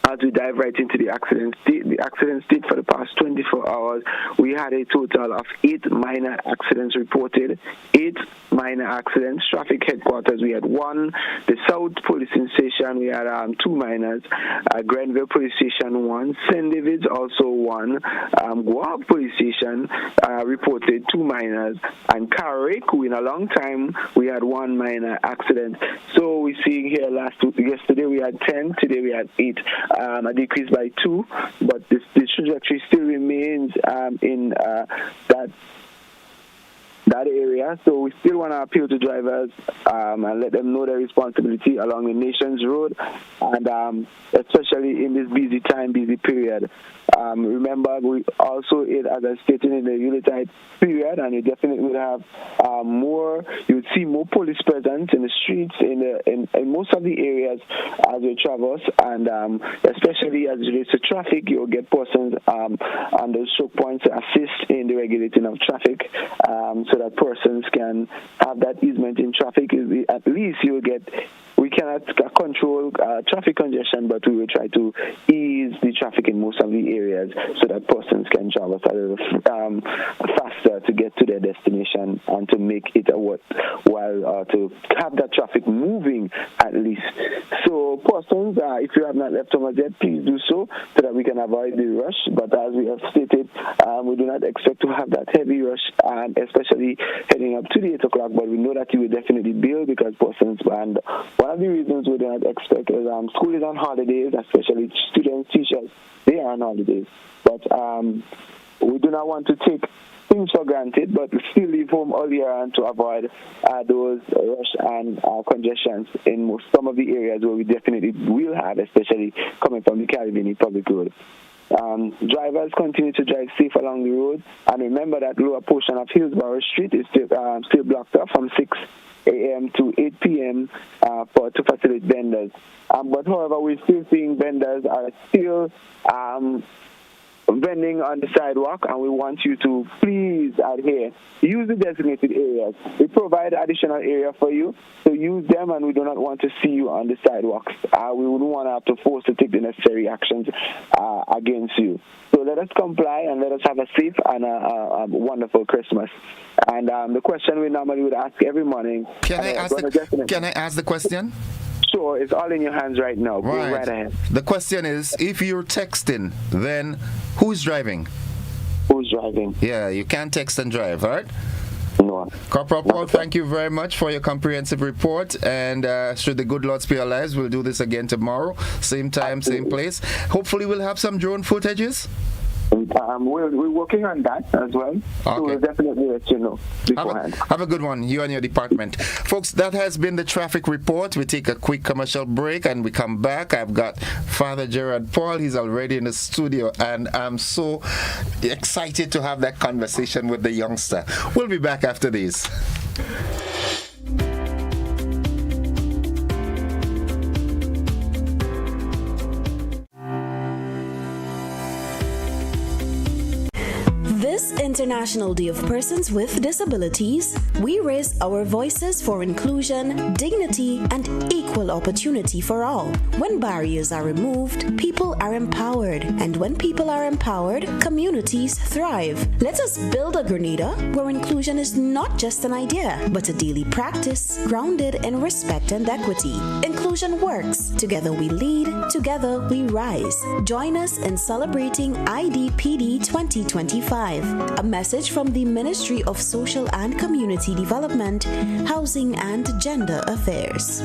As we dive right into the accident state for the past 24 hours, we had a total of 8 minor accidents reported. 8 minor accidents. Traffic headquarters, we had 1. The South Police Station, we had 2 minors. Grenville Police Station, 1. St. David's, also 1. Guab Police Station reported 2 minors. And Carriacou, in a long time, we had 1 minor accident. So we're seeing here yesterday we had 10, today we had 8. A decrease by 2, but this trajectory still remains in that area. So we still want to appeal to drivers and let them know their responsibility along the nation's road, and especially in this busy period. Remember, we also, as I stated, in the Yuletide period, and you definitely would have you would see more police presence in the streets in most of the areas as you traverse, and especially as it relates to traffic, you'll get persons on those choke points to assist in the regulating of traffic, so that persons can have that easement in traffic. At least you will get. We cannot control traffic congestion, but we will try to ease the traffic in most of the areas so that persons can travel a little faster to get to their destination and to make it worthwhile to have that traffic moving at least. So persons, if you have not left home as yet, please do so that we can avoid the rush. But as we have stated, we do not expect to have that heavy rush, especially heading up to the 8 o'clock, but we know that you will definitely build because persons, and one of the reasons we do not expect is school is on holidays, especially students, teachers, they are on holidays. But we do not want to take things for granted, but we still leave home earlier and to avoid those rush and congestions in some of the areas where we definitely will have, especially coming from the Calivini public road. Drivers continue to drive safe along the road, and remember that lower portion of Hillsborough Street is still blocked up from 6 a.m. to 8 p.m. To facilitate vendors. But however, we're still seeing vendors are still vending on the sidewalk, and we want you to please adhere. Use the designated areas. We provide additional area for you, so use them, and we do not want to see you on the sidewalks. We wouldn't want to have to force to take the necessary actions against you. So let us comply and let us have a safe and a wonderful Christmas. And the question we normally would ask every morning. Can I ask the question? Sure, it's all in your hands right now. Go right ahead. The question is, if you're texting, then who's driving? Who's driving? Yeah, you can't text and drive, all right? No. Corporal Paul, thank you very much for your comprehensive report. And should the good Lord spare our lives, we'll do this again tomorrow. Same time, same place. Hopefully we'll have some drone footages. We're working on that as well. Okay. So we'll definitely let you know beforehand. Have a good one, you and your department. Folks, that has been the traffic report. We take a quick commercial break and we come back. I've got Father Gerard Paul. He's already in the studio and I'm so excited to have that conversation with the youngster. We'll be back after these. This International Day of Persons with Disabilities, we raise our voices for inclusion, dignity, and equal opportunity for all. When barriers are removed, people are empowered. And when people are empowered, communities thrive. Let us build a Grenada where inclusion is not just an idea, but a daily practice grounded in respect and equity. Inclusion works. Together we lead, together we rise. Join us in celebrating IDPD 2025. A message from the Ministry of Social and Community Development, Housing and Gender Affairs.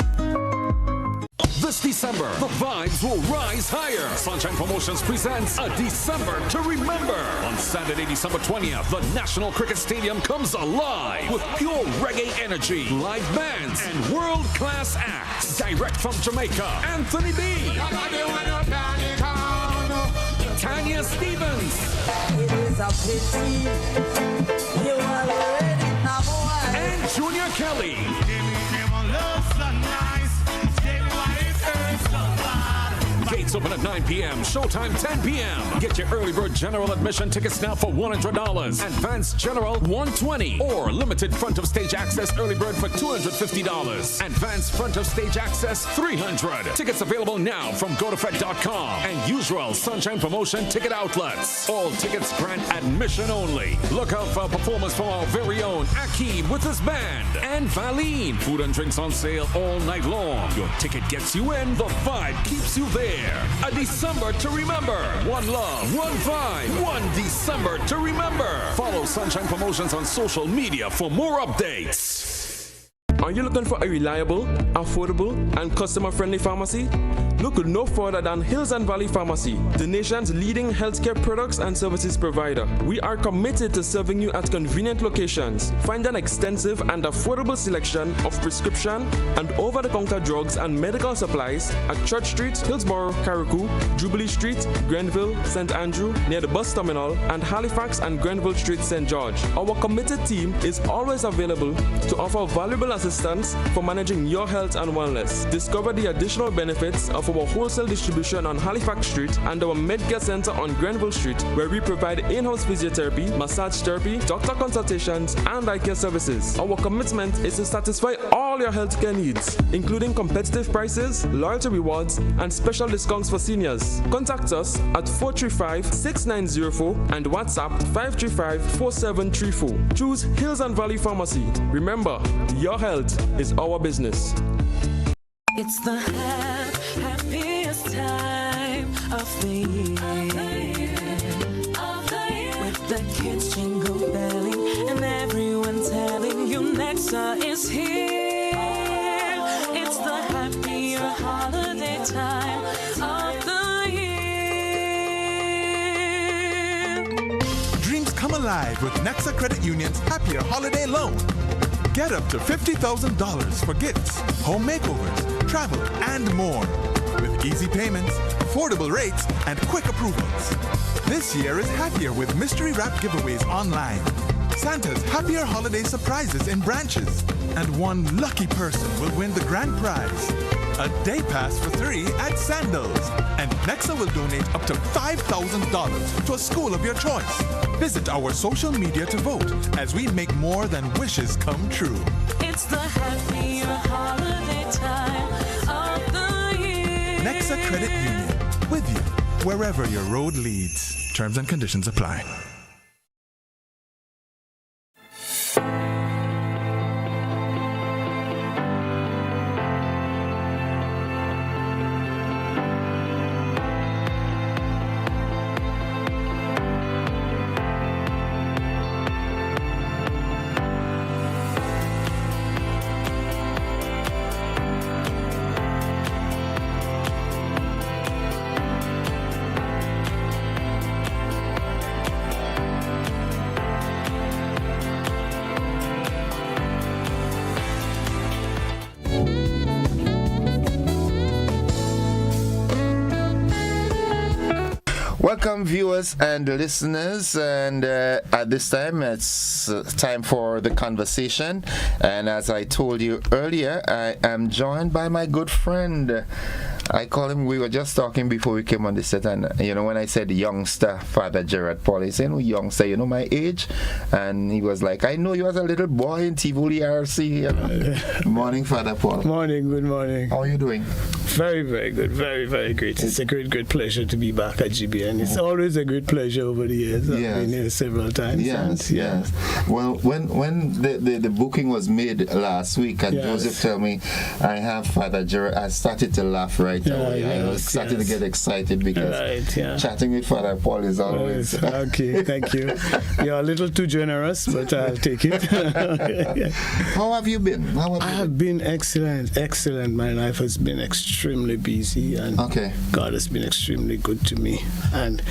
This December, the vibes will rise higher. Sunshine Promotions presents A December to Remember. On Saturday, December 20th, the National Cricket Stadium comes alive with pure reggae energy, live bands, and world-class acts. Direct from Jamaica, Anthony B. Tanya Stevens. It is a pity you already know. And Junior Kelly. Gates open at 9 p.m. Showtime 10 p.m. Get your early bird general admission tickets now for $100. Advanced general $120. Or limited front of stage access early bird for $250. Advanced front of stage access $300. Tickets available now from GoToFed.com and usual Sunshine Promotion ticket outlets. All tickets grant admission only. Look out for a performance from our very own Akeem with his band and Valine. Food and drinks on sale all night long. Your ticket gets you in. The vibe keeps you there. A December to remember. One love, one vibe, one December to remember. Follow Sunshine Promotions on social media for more updates. Are you looking for a reliable, affordable, and customer-friendly pharmacy? Look no further than Hills and Valley Pharmacy, the nation's leading healthcare products and services provider. We are committed to serving you at convenient locations. Find an extensive and affordable selection of prescription and over-the-counter drugs and medical supplies at Church Street, Hillsborough, Carriacou, Jubilee Street, Grenville, St. Andrew, near the bus terminal, and Halifax and Grenville Street, St. George. Our committed team is always available to offer valuable assistance for managing your health and wellness. Discover the additional benefits of our wholesale distribution on Halifax Street and our Medcare Center on Grenville Street, where we provide in-house physiotherapy, massage therapy, doctor consultations, and eye care services. Our commitment is to satisfy all your healthcare needs, including competitive prices, loyalty rewards, and special discounts for seniors. Contact us at 435-6904 and WhatsApp 535-4734. Choose Hills and Valley Pharmacy. Remember, your health is our business. It's the happiest time of the year. With the kids jingle belling and everyone telling you Nexa is here. It's the happier holiday time of the year. Dreams come alive with Nexa Credit Union's Happier Holiday Loan. Get up to $50,000 for gifts, home makeovers, travel, and more. With easy payments, affordable rates, and quick approvals. This year is happier with mystery wrap giveaways online. Santa's Happier Holiday surprises in branches. And one lucky person will win the grand prize. A day pass for 3 at Sandals. And Nexa will donate up to $5,000 to a school of your choice. Visit our social media to vote as we make more than wishes come true. It's the happier holiday time of the year. Nexa Credit Union, with you wherever your road leads. Terms and conditions apply. Welcome, viewers and listeners, and at this time it's time for the conversation. And as I told you earlier, I am joined by my good friend. I call him, we were just talking before we came on the set, and when I said youngster, Father Gerard Paul, he said, youngster, my age? And he was like, I know you as a little boy in Tivoli RC. Morning, Father Paul. Morning, good morning. How are you doing? Very, very good. Very, very great. It's a great pleasure to be back at GBN. It's always a great pleasure over the years. I've been here several times. Yes. Well, when the booking was made last week, and Joseph told me I have Father Gerard, I started to laugh right away. I was starting to get excited because chatting with Father Paul is always... Okay, thank you. You're a little too generous, but I'll take it. How have you been? I have been excellent. My life has been extremely busy, and God has been extremely good to me. And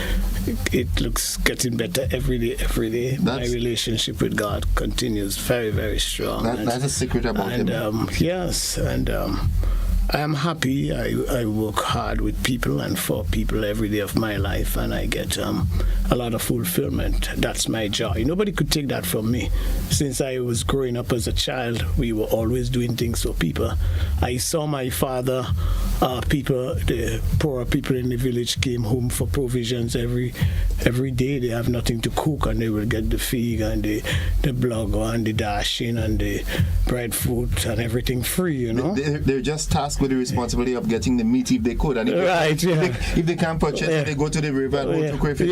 it looks getting better every day. My relationship with God continues very, very strong. That's a secret about him. I am happy. I work hard with people and for people every day of my life, and I get a lot of fulfillment. That's my joy. Nobody could take that from me. Since I was growing up as a child, we were always doing things for people. I saw my father, the poorer people in the village came home for provisions every day. They have nothing to cook, and they will get the fig and the blogger and the dashing and the breadfruit and everything free, They're just tasked with the responsibility of getting the meat if they could. And if they can't purchase, they go to the river and go to crayfish.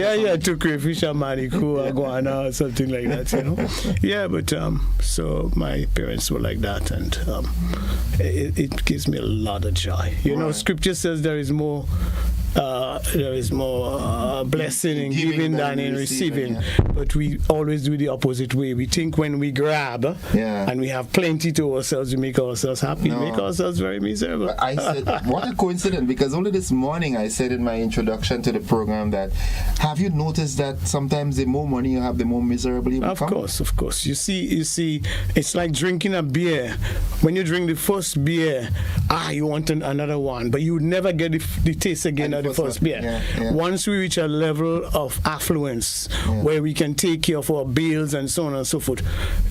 To crayfish or manico or guana or something like that, But so my parents were like that, and it gives me a lot of joy. Scripture says there is more blessing in giving than in receiving. But we always do the opposite way. We think when we grab and we have plenty to ourselves, we make ourselves happy, make ourselves very miserable. I said, what a coincidence, because only this morning I said in my introduction to the program that, have you noticed that sometimes the more money you have, the more miserable you become? Of course. You see, it's like drinking a beer. When you drink the first beer, you want another one, but you would never get the taste again of the first beer. Once we reach a level of affluence where we can take care of our bills and so on and so forth,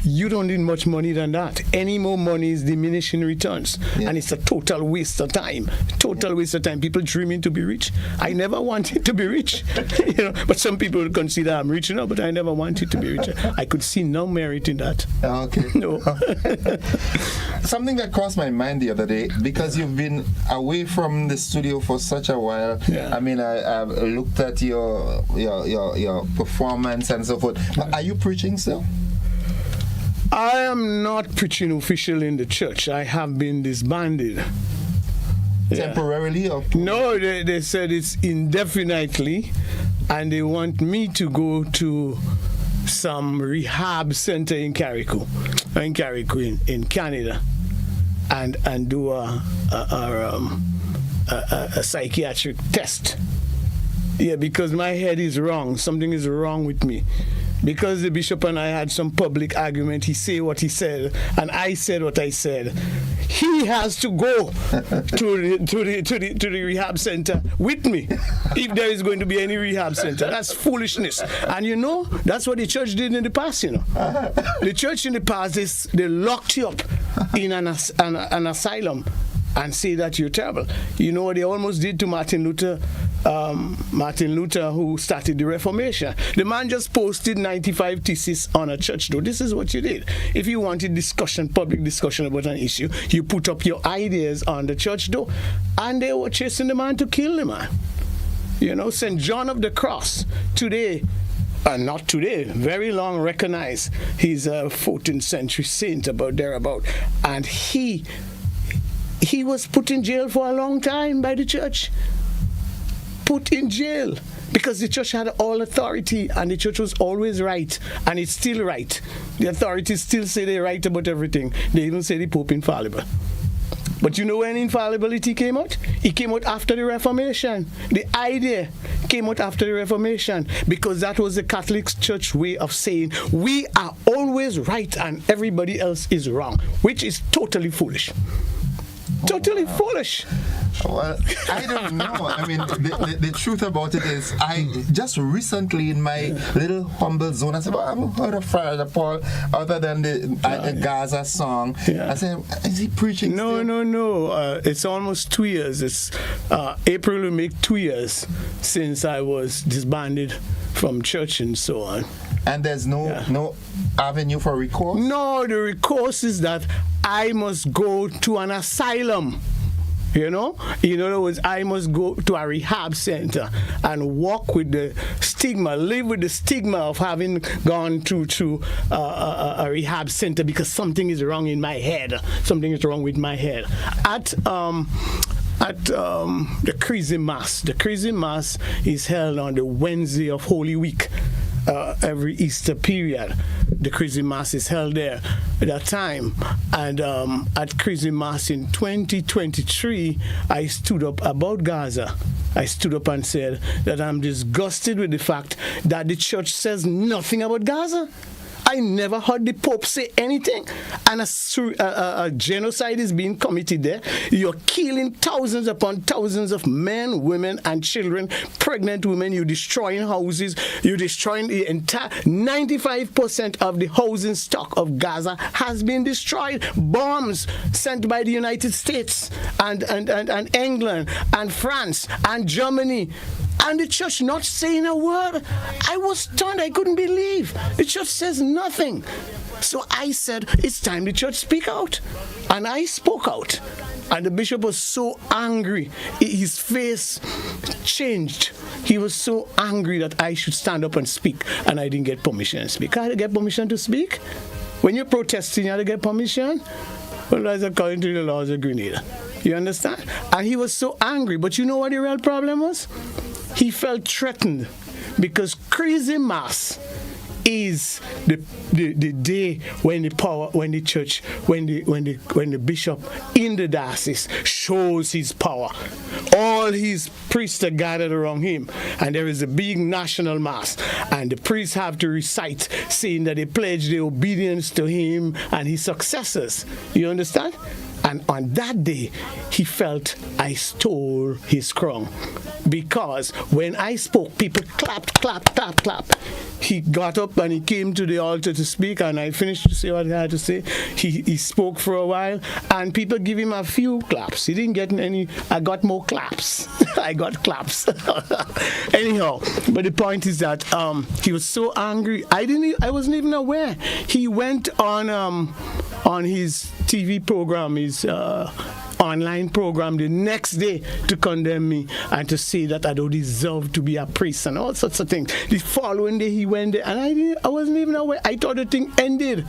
you don't need much money than that. Any more money is diminishing returns, and it's a total waste of time. Waste of time. People dreaming to be rich. I never wanted to be rich, but some people would consider I'm rich enough, but I never wanted to be rich. I could see no merit in that. Okay. No. Something that crossed my mind the other day, because you've been away from the studio for such a while. I mean, I've looked at your performance and so forth. But are you preaching still? I am not preaching officially in the church. I have been disbanded. Temporarily? Or? No, they said it's indefinitely, and they want me to go to some rehab center in Carriacou in Canada, and do a psychiatric test. Because my head is wrong. Something is wrong with me. Because the bishop and I had some public argument, he said what he said, and I said what I said. He has to go to the rehab center with me if there is going to be any rehab center. That's foolishness. And that's what the church did in the past. The church in the past, they locked you up in an asylum and say that you're terrible. You know what they almost did to Martin Luther, who started the Reformation. The man just posted 95 theses on a church door. This is what you did. If you wanted public discussion about an issue, you put up your ideas on the church door, and they were chasing the man to kill the man. St. John of the Cross today, not today, very long recognized. He's a 14th century saint thereabout. And he was put in jail for a long time by the church. Put in jail. Because the church had all authority, and the church was always right, and it's still right. The authorities still say they're right about everything. They even say the Pope infallible. But you know when infallibility came out? It came out after the Reformation. The idea came out after the Reformation, because that was the Catholic Church way of saying we are always right and everybody else is wrong, which is totally foolish. Totally foolish. Well, I don't know. I mean, the truth about it is, I just recently in my little humble zone, I said, well, I haven't heard of Father Paul other than the Gaza song. Yeah. I said, is he preaching No. It's almost 2 years. It's April will make 2 years since I was disbanded from church and so on. And there's no avenue for recourse? No, the recourse is that I must go to an asylum. In other words, I must go to a rehab center and walk with the stigma, live with the stigma of having gone to a rehab center because something is wrong in my head. Something is wrong with my head. At the Crazy Mass. The Crazy Mass is held on the Wednesday of Holy Week. Every Easter period, the Crazy Mass is held there at that time. And at Crazy Mass in 2023, I stood up about Gaza. I stood up and said that I'm disgusted with the fact that the church says nothing about Gaza. I never heard the Pope say anything. And a genocide is being committed there. You're killing thousands upon thousands of men, women, and children, pregnant women. You're destroying houses. You're destroying the entire 95% of the housing stock of Gaza has been destroyed. Bombs sent by the United States and England and France and Germany. And the church not saying a word. I was stunned. I couldn't believe. The church says nothing. So I said, it's time the church speak out. And I spoke out. And the bishop was so angry. His face changed. He was so angry that I should stand up and speak. And I didn't get permission to speak. I had to get permission to speak. When you're protesting, you had to get permission. Well, that's according to the laws of Grenada. You understand? And he was so angry. But you know what the real problem was? He felt threatened because Crazy Mass is the day when the power, when the church, when the bishop in the diocese shows his power. All his priests are gathered around him, and there is a big national mass, and the priests have to recite, saying that they pledge their obedience to him and his successors. You understand? And on that day, he felt I stole his crown. Because when I spoke, people clapped, clap, clap, clap. He got up and he came to the altar to speak, and I finished to say what I had to say. He spoke for a while, and people give him a few claps. He didn't get any. I got more claps. I got claps. Anyhow, but the point is that he was so angry. I wasn't even aware. He went on his TV program, his online program the next day to condemn me and to say that I don't deserve to be a priest and all sorts of things. The following day he went there, and I wasn't even aware. I thought the thing ended.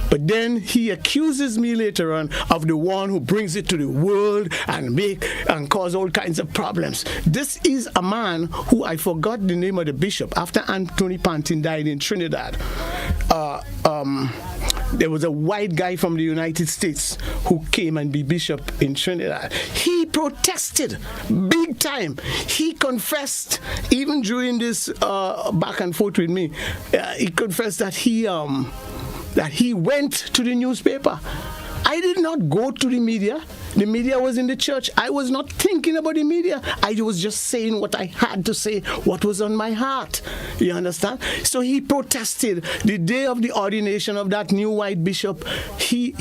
But then he accuses me later on of the one who brings it to the world and cause all kinds of problems. This is a man who, I forgot the name of the bishop, after Anthony Pantin died in Trinidad. There was a white guy from the United States who came and be bishop in Trinidad. He protested big time. He confessed, even during this back and forth with me, he confessed that he went to the newspaper. I did not go to the media. The media was in the church. I was not thinking about the media. I was just saying what I had to say, what was on my heart. You understand? So he protested the day of the ordination of that new white bishop. He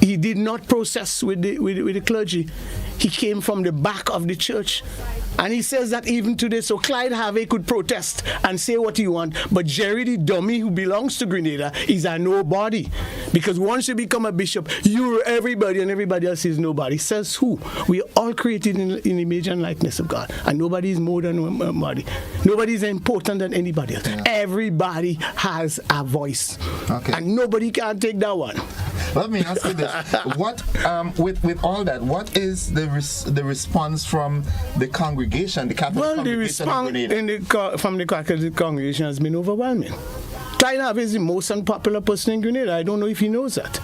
He did not process with the clergy. He came from the back of the church. And he says that even today, so Clyde Harvey could protest and say what he wants, but Jerry the dummy who belongs to Grenada is a nobody. Because once you become a bishop, you're everybody and everybody else is nobody. Says who? We are all created in image and likeness of God. And nobody is more than nobody. Nobody is important than anybody else. Yeah. Everybody has a voice. Okay. And nobody can take that one. Let me ask you this. What, with all that, what is the response from the congregation, the Catholic congregation of Grenada? From the Catholic congregation has been overwhelming. Clyde Harvey is the most unpopular person in Grenada. I don't know if he knows that.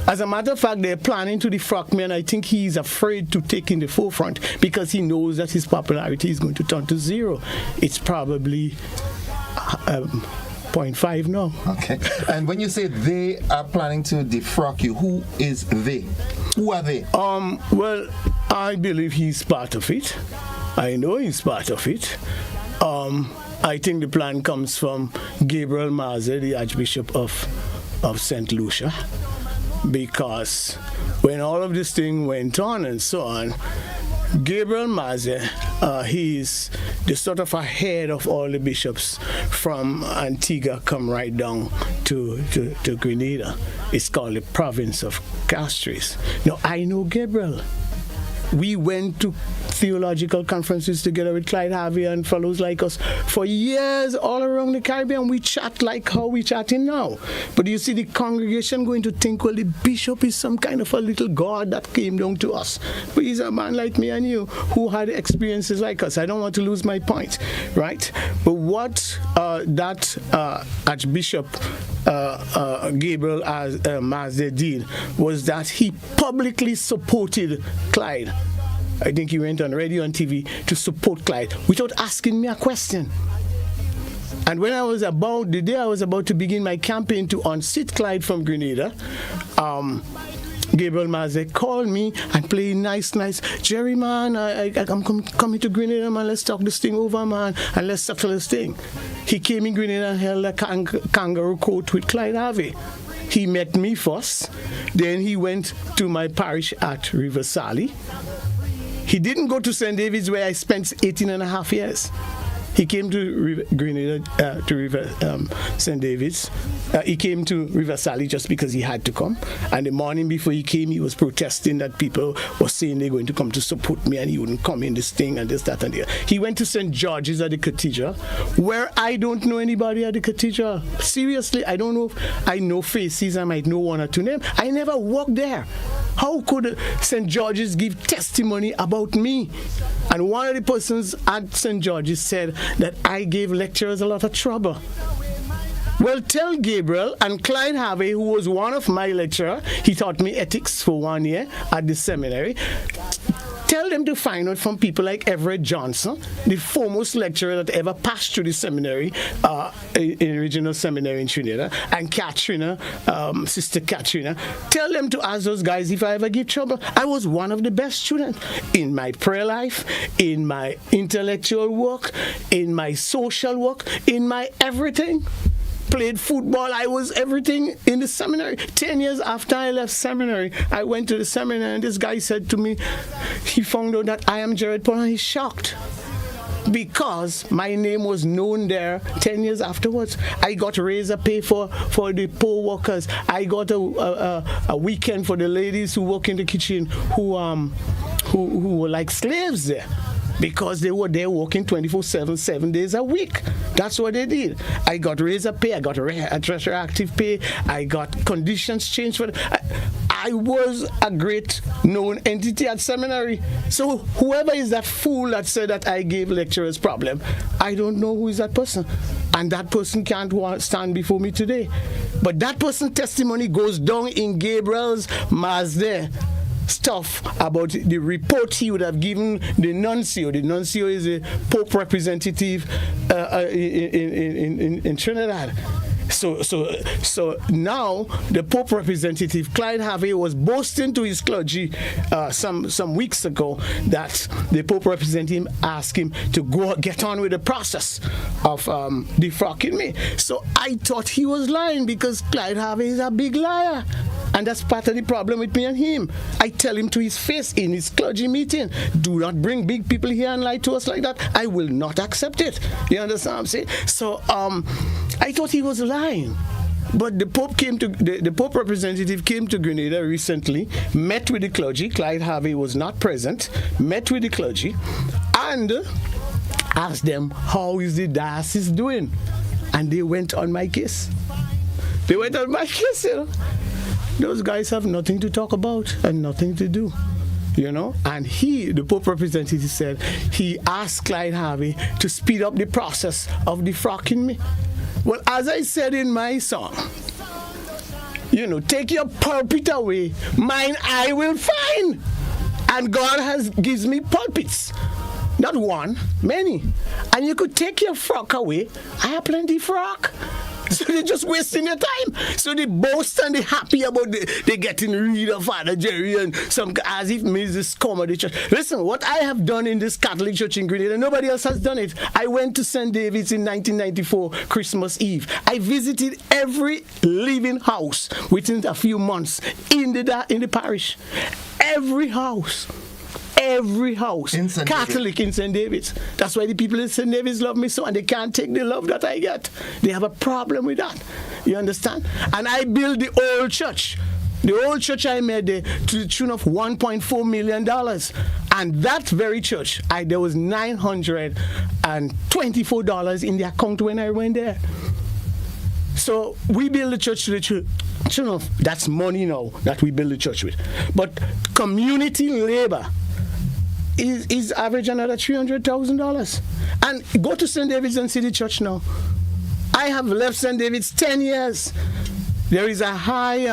As a matter of fact, they're planning to defrock me, and I think he's afraid to take in the forefront because he knows that his popularity is going to turn to zero. It's probably 0.5 now. Okay. And when you say they are planning to defrock you, who is they? Who are they? Well, I believe he's part of it. I know he's part of it. I think the plan comes from Gabriel Maze, the Archbishop of St. Lucia, because when all of this thing went on and so on, Gabriel Maze, he's the sort of a head of all the bishops from Antigua come right down to Grenada. It's called the province of Castries. Now, I know Gabriel. We went to theological conferences together with Clyde Harvey and fellows like us for years all around the Caribbean. We chat like how we chatting now. But you see the congregation going to think, well, the bishop is some kind of a little god that came down to us. But he's a man like me and you who had experiences like us. I don't want to lose my point, right? But what that Archbishop Gabriel Maze did was that he publicly supported Clyde. I think he went on radio and TV to support Clyde without asking me a question. And when the day I was about to begin my campaign to unseat Clyde from Grenada, Gabriel Maze called me and played nice. Jerry, man, I'm coming to Grenada, man. Let's talk this thing over, man, and let's settle this thing. He came in Grenada and held a kangaroo court with Clyde Harvey. He met me first. Then he went to my parish at River Sally. He didn't go to St. David's where I spent 18 and a half years. He came to Grenada, to River St. David's. He came to River Sally just because he had to come. And the morning before he came, he was protesting that people were saying they're going to come to support me and he wouldn't come in this thing and this, that, and the other. He went to St. George's at the cathedral, where I don't know anybody at the cathedral. Seriously, I don't know if I know faces. I might know one or two names. I never walked there. How could St. George's give testimony about me? And one of the persons at St. George's said that I gave lecturers a lot of trouble. Well, tell Gabriel and Clyde Harvey, who was one of my lecturers, he taught me ethics for 1 year at the seminary. Tell them to find out from people like Everett Johnson, the foremost lecturer that ever passed through the seminary, in regional seminary in Trinidad, and Katrina, Sister Katrina. Tell them to ask those guys if I ever give trouble. I was one of the best students in my prayer life, in my intellectual work, in my social work, in my everything. Played football. I was everything in the seminary. 10 years after I left seminary, I went to the seminary and this guy said to me, he found out that I am Jared Paul, and he's shocked because my name was known there 10 years afterwards. I got razor pay for the poor workers. I got a weekend for the ladies who work in the kitchen who were like slaves there, because they were there working 24/7, 7 days a week. That's what they did. I got razor pay, I got retroactive pay, I got conditions changed for I was a great known entity at seminary. So whoever is that fool that said that I gave lecturers problem, I don't know who is that person. And that person can't stand before me today. But that person's testimony goes down in Gabriel's Maze stuff about the report he would have given the nuncio. The nuncio is a Pope representative in Trinidad. So now the Pope representative Clyde Harvey was boasting to his clergy some weeks ago that the Pope representative asked him to go get on with the process of defrocking me. So I thought he was lying because Clyde Harvey is a big liar. And that's part of the problem with me and him. I tell him to his face in his clergy meeting, do not bring big people here and lie to us like that. I will not accept it. You understand what I'm saying? So I thought he was lying. But the Pope representative came to Grenada recently, met with the clergy. Clyde Harvey was not present, met with the clergy, and asked them, how is the diocese doing? And they went on my case. You know. Those guys have nothing to talk about and nothing to do. You know, and the Pope representative said he asked Clyde Harvey to speed up the process of defrocking me. Well, as I said in my song, take your pulpit away, mine I will find. And God gives me pulpits. Not one, many. And you could take your frock away. I have plenty frock. So they're just wasting their time. So they boast and they happy about they getting rid of Father Jerry and some as if me this come of the church. Listen, what I have done in this Catholic church in Grenada, nobody else has done it. I went to St. David's in 1994, Christmas Eve. I visited every living house within a few months in the parish. Every house. Catholic in St. David's. That's why the people in St. David's love me so, and they can't take the love that I get. They have a problem with that. You understand? And I built the old church. The old church I made to the tune of $1.4 million. And that very church, there was $924 in the account when I went there. So we build the church to the tune of, that's money now that we build the church with. But community labor is average another $300,000. And go to St. David's and see the church now. I have left St. David's 10 years. There is a high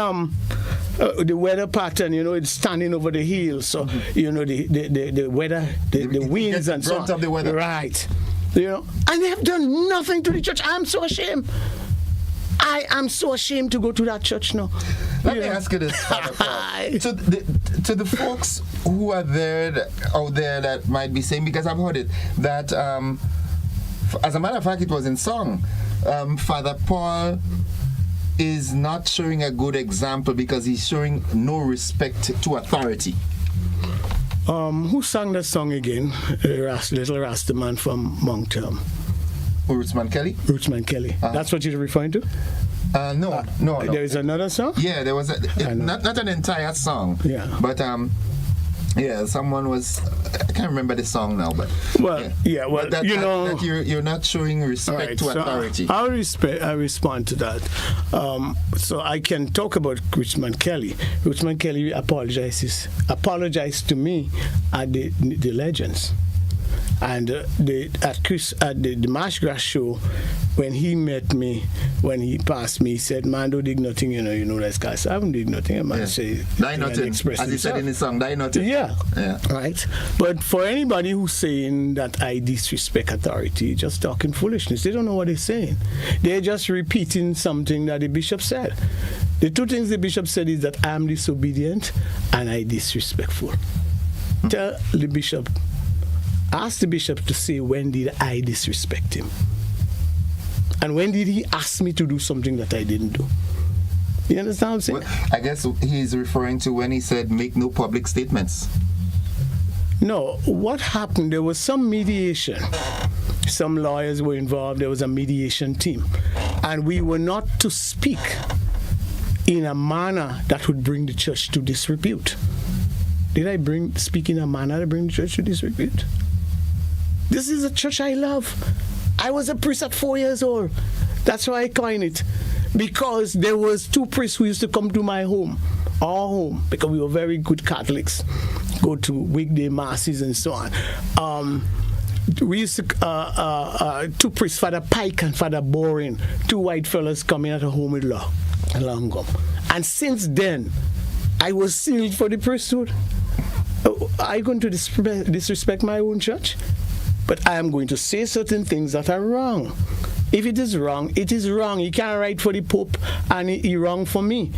the weather pattern, it's standing over the hills. So the weather, the winds and so on. Of the weather. Right. And they have done nothing to the church. I'm so ashamed. I am so ashamed to go to that church now. Let me ask you this, Father Paul. To the folks who are out there that might be saying, because I've heard it, that as a matter of fact, it was in song, Father Paul is not showing a good example because he's showing no respect to authority. Who sang that song again? Little Rastaman from Moncton. Rootsman Kelly? Rootsman Kelly. That's what you're referring to? No. There is another song? Yeah, there was not an entire song. Yeah. But someone was, I can't remember the song now, but that you're not showing respect to authority. I respond to that. So I can talk about Rootsman Kelly. Rootsman Kelly apologized to me at the Legends. And at the Marshgrass show, when he met me, when he passed me, he said, "Man, don't dig nothing, that guy." So I haven't dig nothing. A man say, "Die nothing," as he said in his song, "Die nothing." Yeah, right. But for anybody who's saying that I disrespect authority, just talking foolishness. They don't know what they're saying. They're just repeating something that the bishop said. The two things the bishop said is that I'm disobedient and I disrespectful. Tell the bishop. Ask the bishop to say, when did I disrespect him? And when did he ask me to do something that I didn't do? You understand what I'm saying? Well, I guess he's referring to when he said, make no public statements. No, what happened, there was some mediation. Some lawyers were involved. There was a mediation team. And we were not to speak in a manner that would bring the church to disrepute. Did I speak in a manner to bring the church to disrepute? This is a church I love. I was a priest at 4 years old. That's why I coined it. Because there was 2 priests who used to come to my home, our home, because we were very good Catholics, go to weekday masses and so on. We used to, 2 priests, Father Pike and Father Boring, 2 white fellas coming at a home with long gum. And since then, I was sealed for the priesthood. Are you going to disrespect my own church? But I am going to say certain things that are wrong. If it is wrong, it is wrong. He can't write for the Pope and he wrong for me.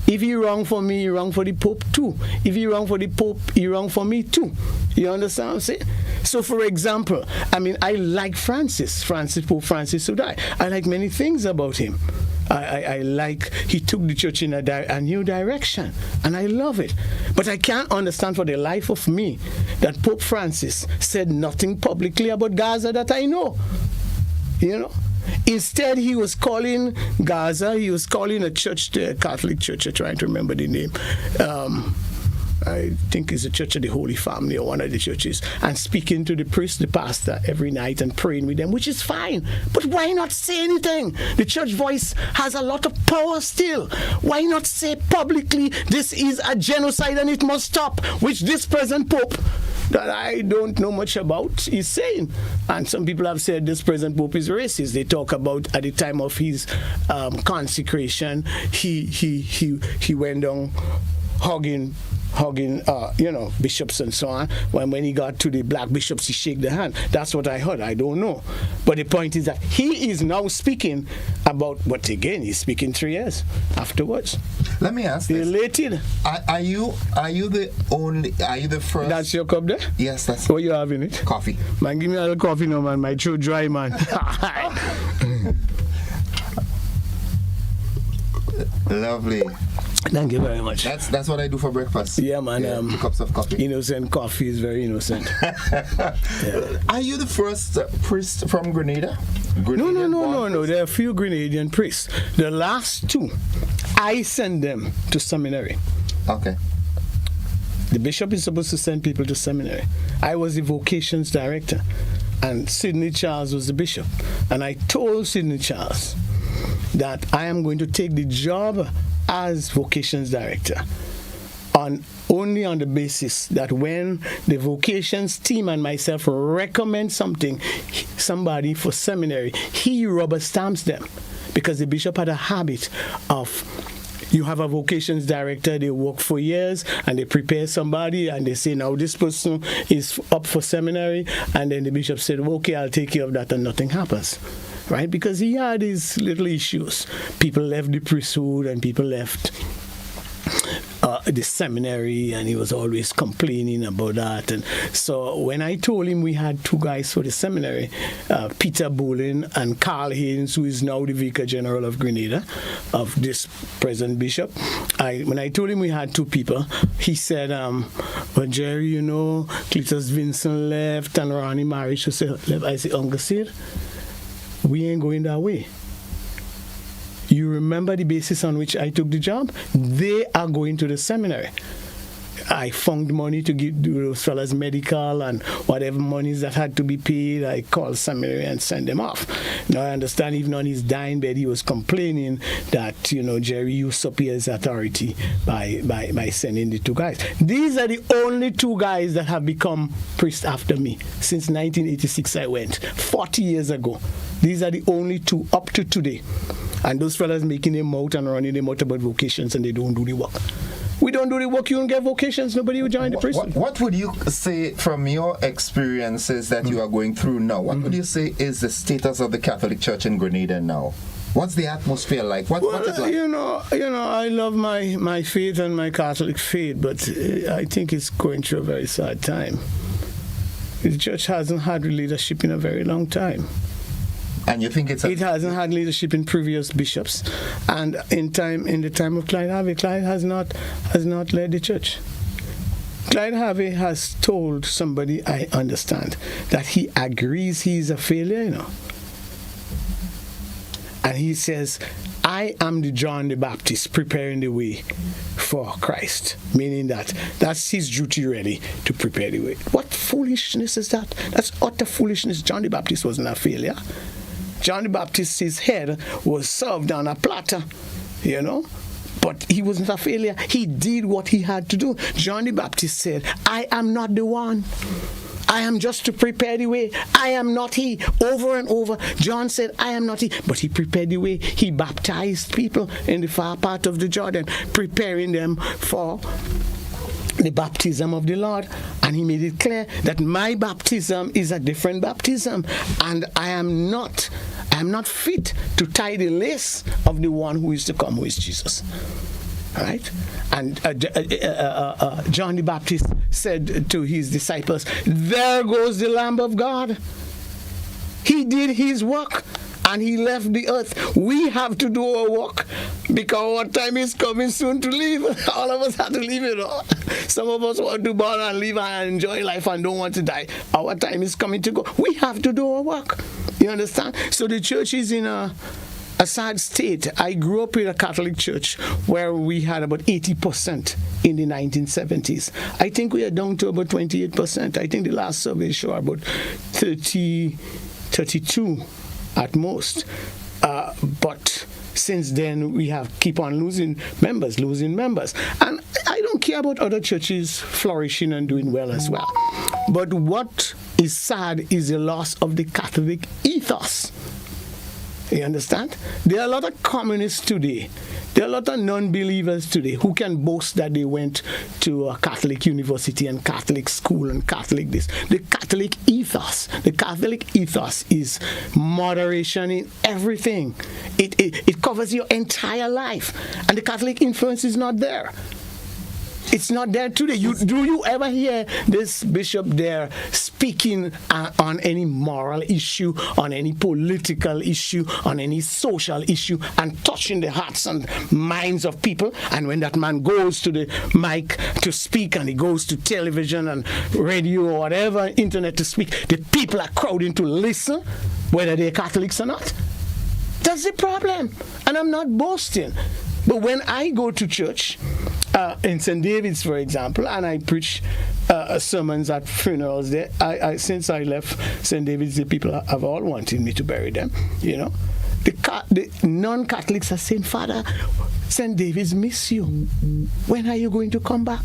If he wrong for me, he wrong for the Pope too. If he wrong for the Pope, he wrong for me too. You understand what I'm saying? So for example, I like Pope Francis who died. I like many things about him. I like he took the church in a new direction, and I love it. But I can't understand for the life of me that Pope Francis said nothing publicly about Gaza that I know. You know? Instead, he was calling Gaza, he was calling a church, the Catholic Church, I'm trying to remember the name. I think it's the Church of the Holy Family or one of the churches, and speaking to the priest, the pastor, every night and praying with them, which is fine. But why not say anything? The church voice has a lot of power still. Why not say publicly, this is a genocide and it must stop, which this present Pope, that I don't know much about, is saying. And some people have said this present Pope is racist. They talk about at the time of his consecration, he went down hugging bishops and so on. When he got to the black bishops, he shook their hand. That's what I heard. I don't know. But the point is that he is now speaking about, but again, he's speaking 3 years afterwards. Let me ask this. Related. Are you the first? That's your cup there? Yes, that's. What you have in it? Coffee. Man, give me a little coffee now, man. My throat dry, man. Lovely. Thank you very much. That's what I do for breakfast. Yeah, man. 2 cups of coffee. Innocent coffee is very innocent. Yeah. Are you the first priest from Grenada? No. There are a few Grenadian priests. The last 2, I send them to seminary. Okay. The bishop is supposed to send people to seminary. I was the vocations director, and Sidney Charles was the bishop. And I told Sidney Charles that I am going to take the job as vocations director only on the basis that when the vocations team and myself recommend somebody for seminary, he rubber stamps them, because the bishop had a habit of, you have a vocations director, they work for years and they prepare somebody and they say, now this person is up for seminary, and then the bishop said, okay, I'll take care of that, and nothing happens. Right? Because he had his little issues. People left the priesthood and people left the seminary, and he was always complaining about that. And so when I told him we had 2 guys for the seminary, Peter Bolin and Carl Haynes, who is now the Vicar General of Grenada, of this present bishop, when I told him we had 2 people, he said, well, Jerry, Cletus Vincent left and Ronnie Marish left. I said, Uncle Sid, we ain't going that way. You remember the basis on which I took the job? They are going to the seminary. I found money to give those fellas medical and whatever monies that had to be paid. I called seminary and sent them off. Now I understand even on his dying bed he was complaining that Jerry usurped his authority by sending the 2 guys. These are the only 2 guys that have become priests after me. Since 1986 I went, 40 years ago. These are the only 2 up to today. And those fellas making them out and running them out about vocations, and they don't do the work. We don't do the work, you don't get vocations, nobody will join the priesthood. What would you say from your experiences that you are going through now? What would you say is the status of the Catholic Church in Grenada now? What's the atmosphere like? What is it like? I love my faith and my Catholic faith, but I think it's going through a very sad time. The church hasn't had leadership in a very long time. And you think it hasn't had leadership in previous bishops, and in the time of Clyde Harvey, Clyde has not led the church. Clyde Harvey has told somebody, I understand, that he agrees he's a failure, and he says, I am the John the Baptist preparing the way for Christ, meaning that's his duty really to prepare the way. What foolishness is that? That's utter foolishness. John the Baptist wasn't a failure. John the Baptist's head was served on a platter, but he wasn't a failure. He did what he had to do. John the Baptist said, I am not the one. I am just to prepare the way. I am not he. Over and over, John said, I am not he. But he prepared the way. He baptized people in the far part of the Jordan, preparing them for the baptism of the Lord. And he made it clear that my baptism is a different baptism, and I am not fit to tie the lace of the one who is to come, who is Jesus. All right? And John the Baptist said to his disciples, there goes the Lamb of God. He did his work. and he left the earth. We have to do our work because our time is coming soon to leave. All of us have to leave it all. Some of us want to born and live and enjoy life and don't want to die. Our time is coming to go. We have to do our work. You understand? So the church is in a sad state. I grew up in a Catholic church where we had about 80% in the 1970s. I think we are down to about 28%. I think the last survey showed about 32 at most. But since then, we have keep on losing members. And I don't care about other churches flourishing and doing well as well. But what is sad is the loss of the Catholic ethos. You understand? There are a lot of communists today. There are a lot of non-believers today who can boast that they went to a Catholic university and Catholic school and Catholic this. The Catholic ethos is moderation in everything. It covers your entire life. And the Catholic influence is not there. It's not there today. Do you ever hear this bishop there speaking on any moral issue, on any political issue, on any social issue, and touching the hearts and minds of people? And when that man goes to the mic to speak, and he goes to television and radio or whatever, internet to speak, the people are crowding to listen, whether they're Catholics or not. That's the problem. And I'm not boasting. But when I go to church, in St. David's, for example, and I preach sermons at funerals there, since I left St. David's, the people have all wanted me to bury them, you know. The non-Catholics are saying, Father, St. David's miss you. When are you going to come back?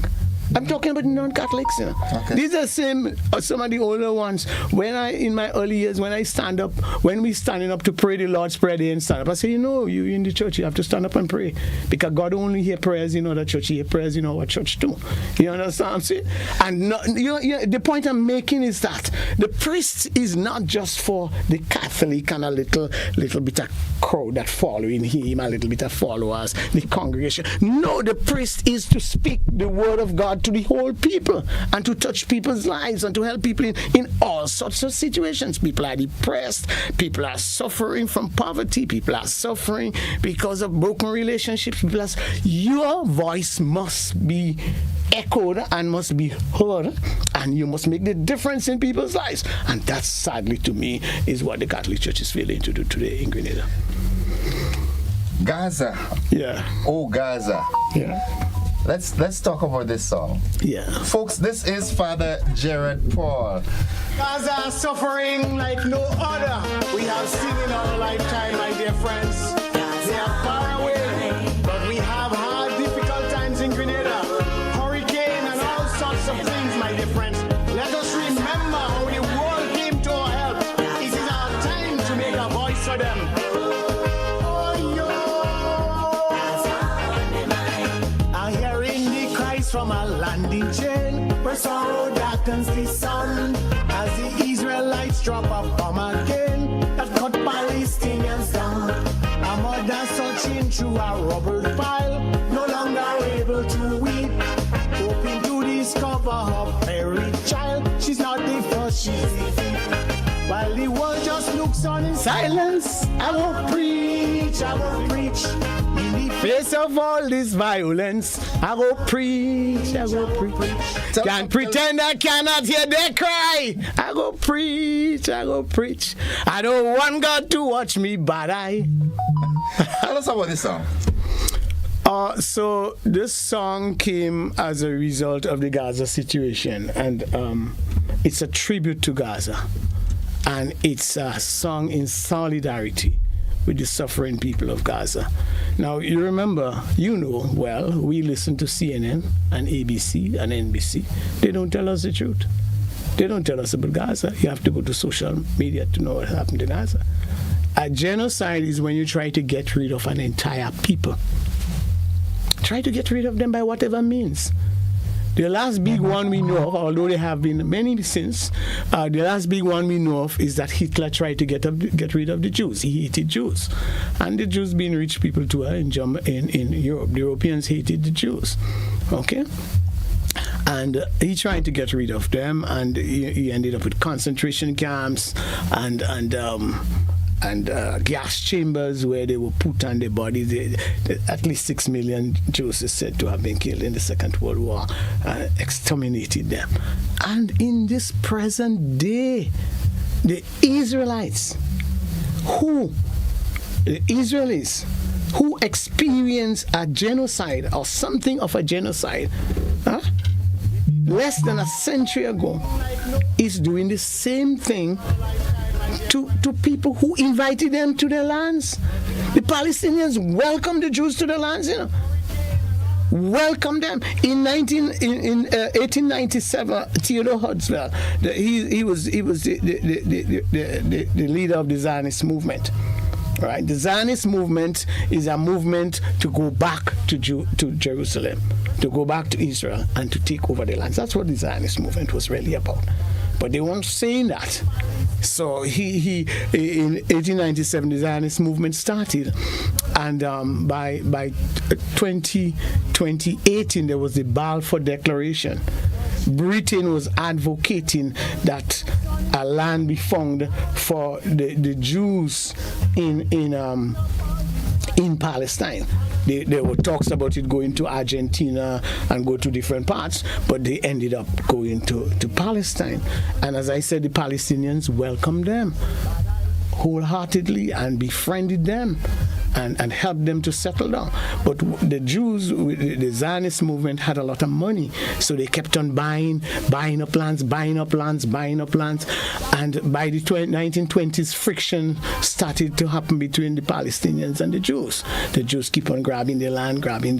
I'm talking about non-Catholics. You know. Okay. These are some of the older ones. In my early years, when we standing up to pray the Lord's Prayer, they didn't stand up. I say, you in the church, you have to stand up and pray. Because God only hears prayers in other church. He hears prayers in our church too. You understand what I'm saying? And the point I'm making is that the priest is not just for the Catholic and a little bit of crowd that following him, a little bit of followers, the congregation. No, the priest is to speak the word of God to the whole people and to touch people's lives and to help people in all sorts of situations. People are depressed, people are suffering from poverty, people are suffering because of broken relationships. Your voice must be echoed and must be heard, and you must make the difference in people's lives. And that, sadly to me, is what the Catholic Church is failing to do today in Grenada. Gaza. Yeah. Oh, Gaza. Yeah. Let's talk about this song. Yeah. Folks, this is Father Jared Paul. Gaza suffering like no other we have seen in our lifetime, my dear friends. They are far away, but we have had difficult times in Grenada. Hurricane and all sorts of things, my dear friends. Let us remember how the world came to our help. It is our time to make a voice for them. From a landing chain where sorrow darkens the sun as the Israelites drop a bomb again that cut Palestinians down. A mother searching through a rubble pile, no longer able to weep, hoping to discover her buried child. She's not the first, she's the fifth. While the world just looks on in silence, I will preach, in the face of all this violence. I will preach. Can't pretend I cannot hear their cry. I go preach. I don't want God to watch me, but I. Tell us about this song. So this song came as a result of the Gaza situation, and it's a tribute to Gaza. And it's a song in solidarity with the suffering people of Gaza. Now, you remember, well, we listen to CNN and ABC and NBC. They don't tell us the truth. They don't tell us about Gaza. You have to go to social media to know what happened in Gaza. A genocide is when you try to get rid of an entire people. Try to get rid of them by whatever means. The last big one we know of, although there have been many since, the last big one we know of is that Hitler tried to get rid of the Jews. He hated Jews. And the Jews being rich people too in Europe. The Europeans hated the Jews. Okay? And he tried to get rid of them, and he ended up with concentration camps and gas chambers where they were put on their bodies. At least 6 million Jews is said to have been killed in the Second World War, exterminated them. And in this present day, the Israelites, who experience a genocide or something of a genocide, less than a century ago, is doing the same thing to people who invited them to their lands. The Palestinians welcomed the Jews to their lands, welcome them. In 1897, Theodore Hutzfeld, he was the leader of the Zionist movement. Right? The Zionist movement is a movement to go back to Jerusalem, to go back to Israel, and to take over the lands. That's what the Zionist movement was really about. But they weren't saying that. So he in 1897, the Zionist movement started, and by 2018 there was the Balfour Declaration. Britain was advocating that a land be found for the Jews in Palestine. There were talks about it going to Argentina and go to different parts, but they ended up going to Palestine. And as I said, the Palestinians welcomed them wholeheartedly and befriended them and helped them to settle down. But the Jews, the Zionist movement, had a lot of money, so they kept on buying up lands. And by the 1920s, friction started to happen between the Palestinians and the Jews. The Jews keep on grabbing their land. And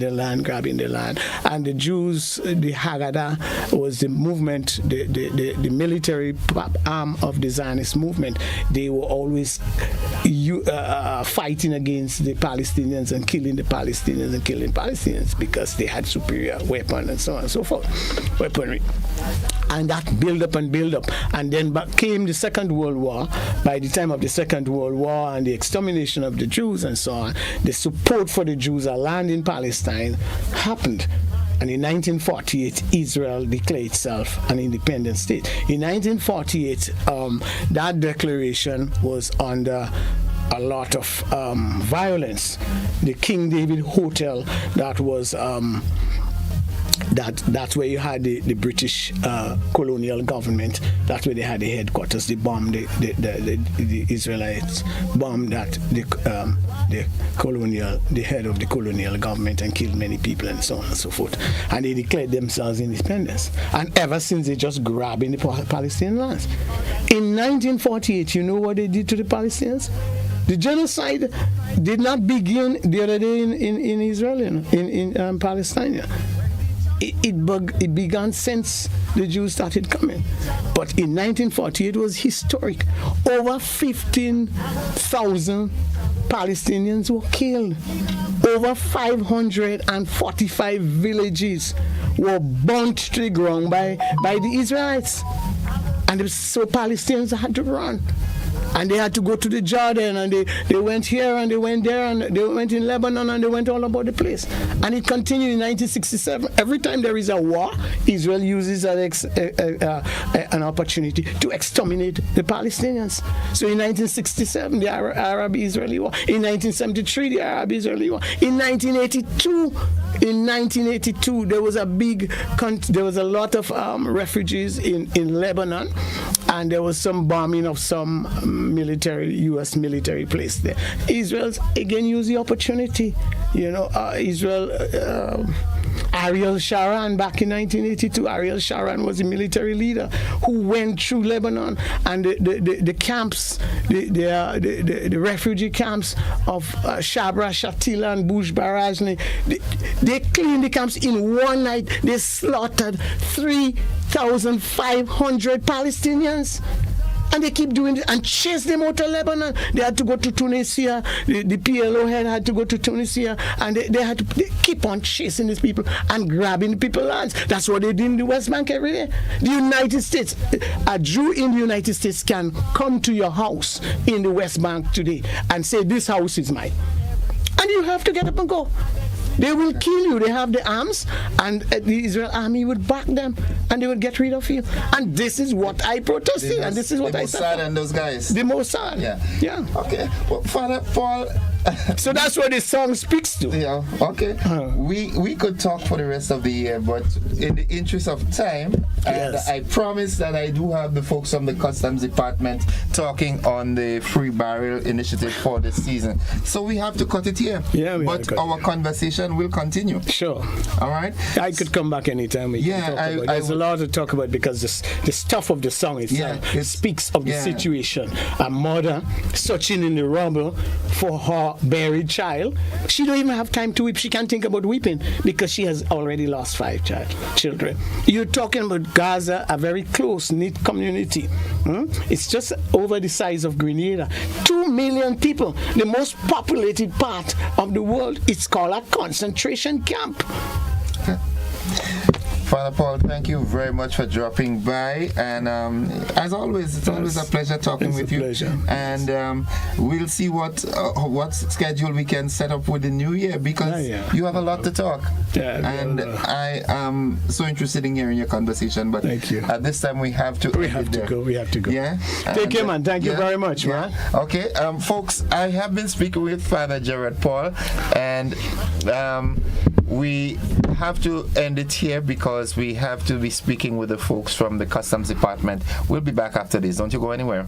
the Jews, the Haggadah, was the movement, the military arm of the Zionist movement. They were always fighting against the Palestinians and killing the Palestinians because they had superior weapons and so on and so forth, weaponry. And that build up. And then came the Second World War. By the time of the Second World War and the extermination of the Jews and so on, the support for the Jews, a land in Palestine, happened. And in 1948, Israel declared itself an independent state. In 1948, that declaration was under a lot of violence. The King David Hotel, that was that's where you had the British colonial government. That's where they had the headquarters. They bombed the Israelites bombed the head of the colonial government and killed many people and so on and so forth. And they declared themselves independence. And ever since, they just grabbing the Palestinian lands. In 1948, you know what they did to the Palestinians? The genocide did not begin the other day in Israel, in Palestine. It began since the Jews started coming. But in 1948, it was historic. Over 15,000 Palestinians were killed. Over 545 villages were burnt to the ground by the Israelites. And so Palestinians had to run. And they had to go to the Jordan, and they went here and they went there, and they went in Lebanon, and they went all about the place. And it continued in 1967. Every time there is a war, Israel uses an opportunity to exterminate the Palestinians. So in 1967, the Arab-Israeli war. In 1973, the Arab-Israeli war. In 1982, there was a lot of refugees in Lebanon, and there was some bombing of some U.S. military place there. Israel again used the opportunity. Ariel Sharon, back in 1982, Ariel Sharon was a military leader who went through Lebanon, and the camps, the refugee camps of Shabra, Shatila, and Bush Barrage, they cleaned the camps in one night. They slaughtered 3,500 Palestinians. And they keep doing it and chase them out of Lebanon. They had to go to Tunisia. The PLO had to go to Tunisia, and they keep on chasing these people and grabbing people's lands. That's what they did in the West Bank every day. The United States, a Jew in the United States can come to your house in the West Bank today and say, "This house is mine," and you have to get up and go. They will kill you. They have the arms, and the Israel army would back them, and they would get rid of you. And this is what I protested, and this is what I said. The Mossad and those guys. The Mossad. Yeah. Okay. Well, Father Paul. So that's what this song speaks to. Yeah. Okay. We could talk for the rest of the year, but in the interest of time, and I promise that I do have the folks from the Customs Department talking on the free barrel initiative for this season. So we have to cut it here. Yeah. But our conversation will continue. Sure. All right. I could come back anytime. There's a lot to talk about because the stuff of the song itself it speaks of the situation. A mother searching in the rubble for her buried child. She don't even have time to weep. She can't think about weeping because she has already lost 5 children. You're talking about Gaza, a very close-knit community. It's just over the size of Grenada. 2 million people. The most populated part of the world. It's called a concentration camp. Father Paul, thank you very much for dropping by, and as always, it's always a pleasure talking with you. Pleasure. And we'll see what schedule we can set up with the new year, because you have a lot to talk. And I am so interested in hearing your conversation. But thank you. At this time, we have to go. We have to go. Yeah. Take care, man. Thank you very much, man. Okay, folks, I have been speaking with Father Gerard Paul, and we have to end it here because we have to be speaking with the folks from the Customs Department. We'll be back after this. Don't you go anywhere.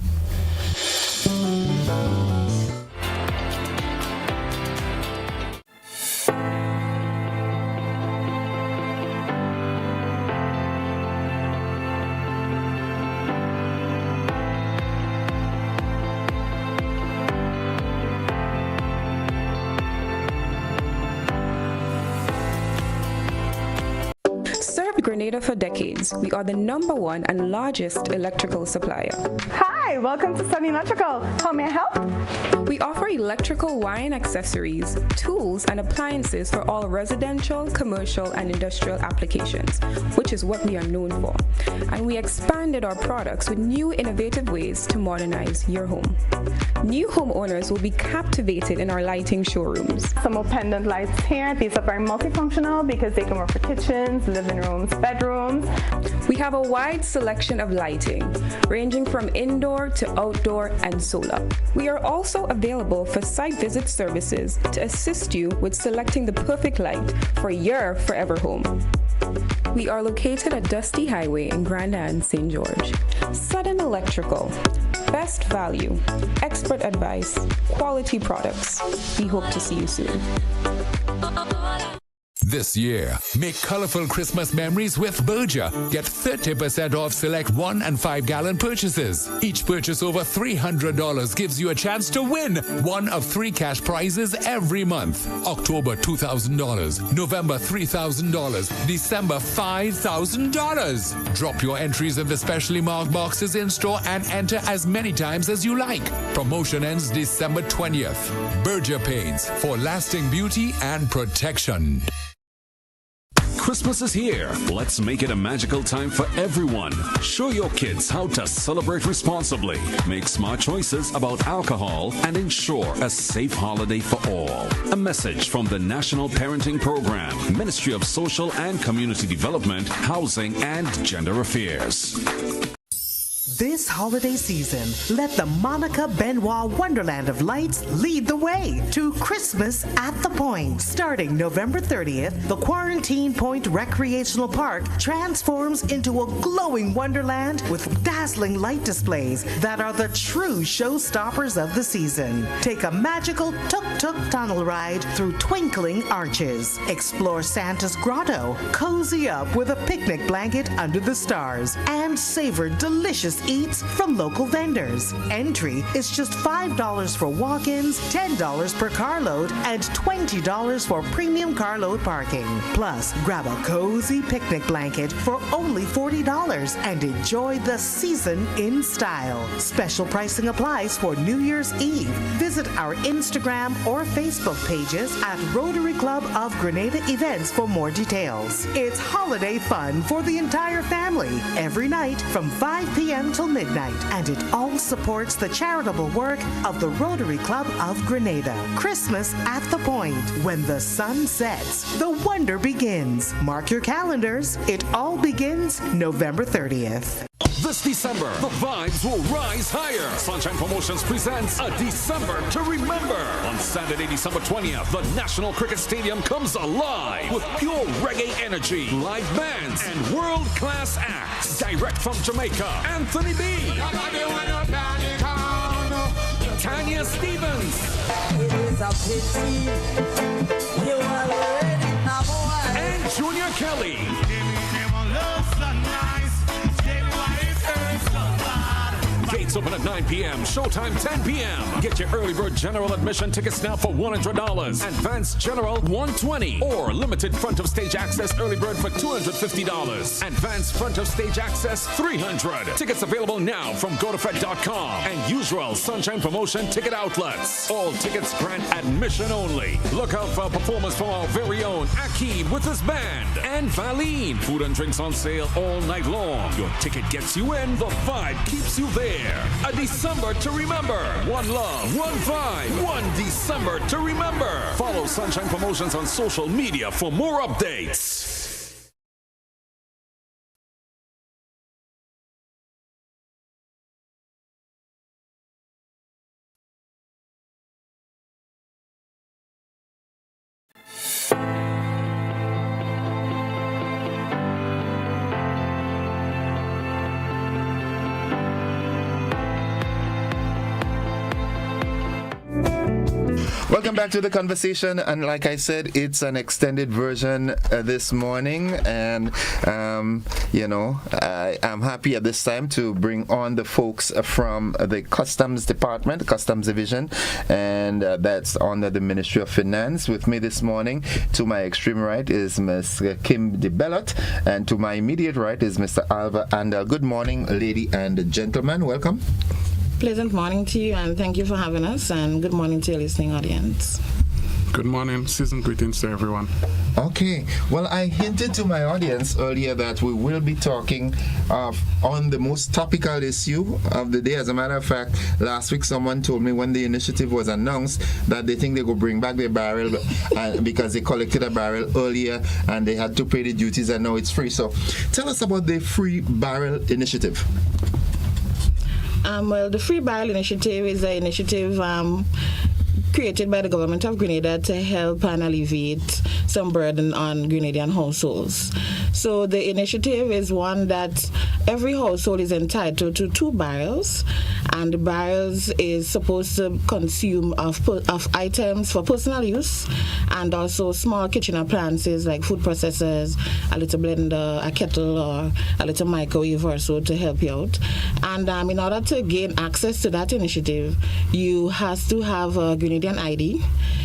Grenada for decades. We are the #1 and largest electrical supplier. Hi, welcome to Sunny Electrical. How may I help? We offer electrical wire accessories, tools, and appliances for all residential, commercial, and industrial applications, which is what we are known for. And we expanded our products with new innovative ways to modernize your home. New homeowners will be captivated in our lighting showrooms. Some pendant lights here. These are very multifunctional because they can work for kitchens, living rooms, bedrooms. We have a wide selection of lighting, ranging from indoor to outdoor and solar. We are also available for site visit services to assist you with selecting the perfect light for your forever home. We are located at Dusty Highway in Grenada and St. George. Sudden Electrical. Best value, expert advice, quality products. We hope to see you soon. This year, make colorful Christmas memories with Berger. Get 30% off select 1 and 5 gallon purchases. Each purchase over $300 gives you a chance to win one of 3 cash prizes every month. October $2,000, November $3,000, December $5,000. Drop your entries in the specially marked boxes in store and enter as many times as you like. Promotion ends December 20th. Berger Paints for lasting beauty and protection. Christmas is here. Let's make it a magical time for everyone. Show your kids how to celebrate responsibly. Make smart choices about alcohol and ensure a safe holiday for all. A message from the National Parenting Program, Ministry of Social and Community Development, Housing and Gender Affairs. This holiday season, let the Monica Benoit Wonderland of Lights lead the way to Christmas at the Point. Starting November 30th, the Quarantine Point Recreational Park transforms into a glowing wonderland with dazzling light displays that are the true showstoppers of the season. Take a magical tuk-tuk tunnel ride through twinkling arches. Explore Santa's grotto, cozy up with a picnic blanket under the stars, and savor delicious eats from local vendors. Entry is just $5 for walk-ins, $10 per carload, and $20 for premium carload parking. Plus, grab a cozy picnic blanket for only $40 and enjoy the season in style. Special pricing applies for New Year's Eve. Visit our Instagram or Facebook pages at Rotary Club of Grenada Events for more details. It's holiday fun for the entire family every night from 5 p.m. until midnight, and it all supports the charitable work of the Rotary Club of Grenada. Christmas at the Point. When the sun sets, the wonder begins. Mark your calendars. It all begins November 30th. This December, the vibes will rise higher. Sunshine Promotions presents A December to Remember. On Saturday, December 20th, the National Cricket Stadium comes alive with pure reggae energy, live bands, and world-class acts. Direct from Jamaica, Anthony B. Tanya Stevens. It is a pity you already know why. And Junior Kelly. Gates open at 9 p.m. Showtime 10 p.m. Get your early bird general admission tickets now for $100. Advanced general $120. Or limited front of stage access early bird for $250. Advanced front of stage access $300. Tickets available now from gotofed.com and usual Sunshine Promotion ticket outlets. All tickets grant admission only. Look out for a performance from our very own Akeem with his band and Valine. Food and drinks on sale all night long. Your ticket gets you in. The vibe keeps you there. A December to remember. One love, one vibe, one December to remember. Follow Sunshine Promotions on social media for more updates. Welcome back to the conversation, and like I said, it's an extended version this morning, and I'm happy at this time to bring on the folks from the Customs Department, Customs Division, and that's under the Ministry of Finance. With me this morning, to my extreme right is Ms. Kim DeBellot, and to my immediate right is Mr. Alva Andal. Good morning, lady and gentlemen. Welcome. Pleasant morning to you, and thank you for having us, and good morning to your listening audience. Good morning, season greetings to everyone. Okay, well, I hinted to my audience earlier that we will be talking on the most topical issue of the day. As a matter of fact, last week someone told me when the initiative was announced that they think they could bring back their barrel because they collected a barrel earlier and they had to pay the duties, and now it's free. So tell us about the Free Barrel Initiative. Well, the Free Barrel Initiative is an initiative created by the government of Grenada to help and alleviate some burden on Grenadian households. So the initiative is one that every household is entitled to 2 barrels, and the barrels is supposed to consume of items for personal use and also small kitchen appliances like food processors, a little blender, a kettle, or a little microwave or so to help you out. And in order to gain access to that initiative, you have to have a Grenadian ID.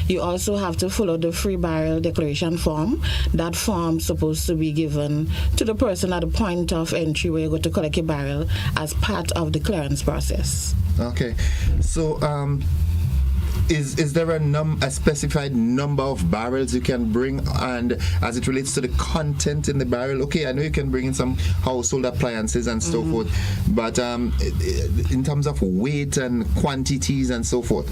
You also have to follow the Free Barrel Declaration form. That form is supposed to be given to the person at the point of entry where you go to collect a barrel as part of the clearance process. Okay, so is there a specified number of barrels you can bring, and as it relates to the content in the barrel? Okay, I know you can bring in some household appliances and so forth, but in terms of weight and quantities and so forth?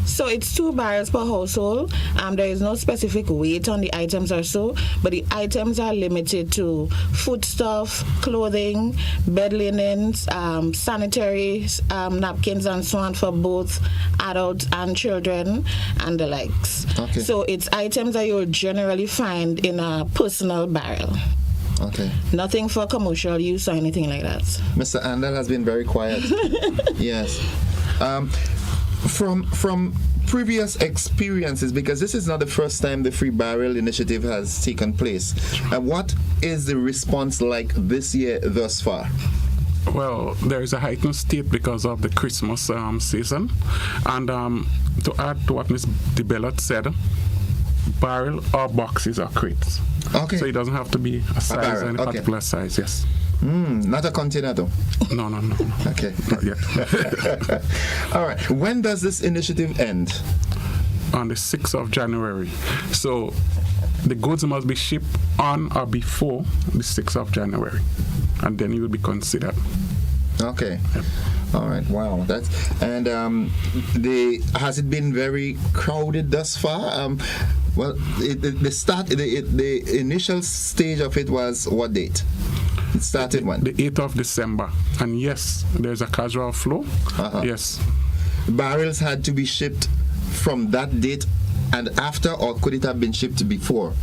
So it's 2 barrels per household. There is no specific weight on the items or so, but the items are limited to foodstuff, clothing, bed linens, sanitary napkins and so on for both adults and children and the likes. Okay. So it's items that you'll generally find in a personal barrel. Okay. Nothing for commercial use or anything like that. Mr. Andal has been very quiet. Yes. From previous experiences, because this is not the first time the Free Barrel Initiative has taken place, what is the response like this year thus far? Well, there is a heightened state because of the Christmas season, and to add to what Ms. DeBellot said, barrel or boxes or crates. Okay. So it doesn't have to be a size or any particular size, yes. Not a container though? No. Okay. Not yet. All right. When does this initiative end? On the 6th of January. So the goods must be shipped on or before the 6th of January, and then it will be considered. Okay. All right. Wow. That's and has it been very crowded thus far? Well, the initial stage of it was what date? It started when? The 8th of December. And yes, there's a casual flow. Yes. Barrels had to be shipped from that date and after, or could it have been shipped before?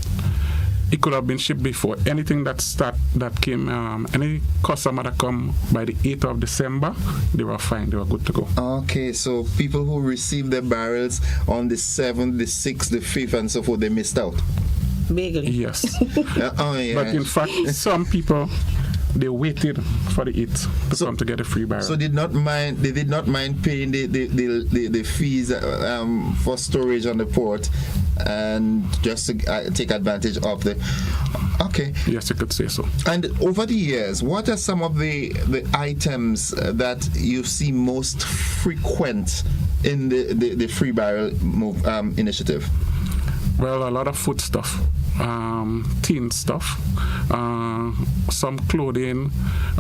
It could have been shipped before. Anything that came, any customer that come by the 8th of December, they were fine. They were good to go. Okay, so people who received their barrels on the 7th, the 6th, the 5th, and so forth, they missed out. Vaguely. Yes. Yeah. But in fact, some people, they waited for the 8th to come to get a free barrel. So they did not mind paying the fees for storage on the port and just to take advantage of the. Okay. Yes, you could say so. And over the years, what are some of the items that you see most frequent in the free barrel initiative? Well, a lot of food stuff, teen stuff, some clothing,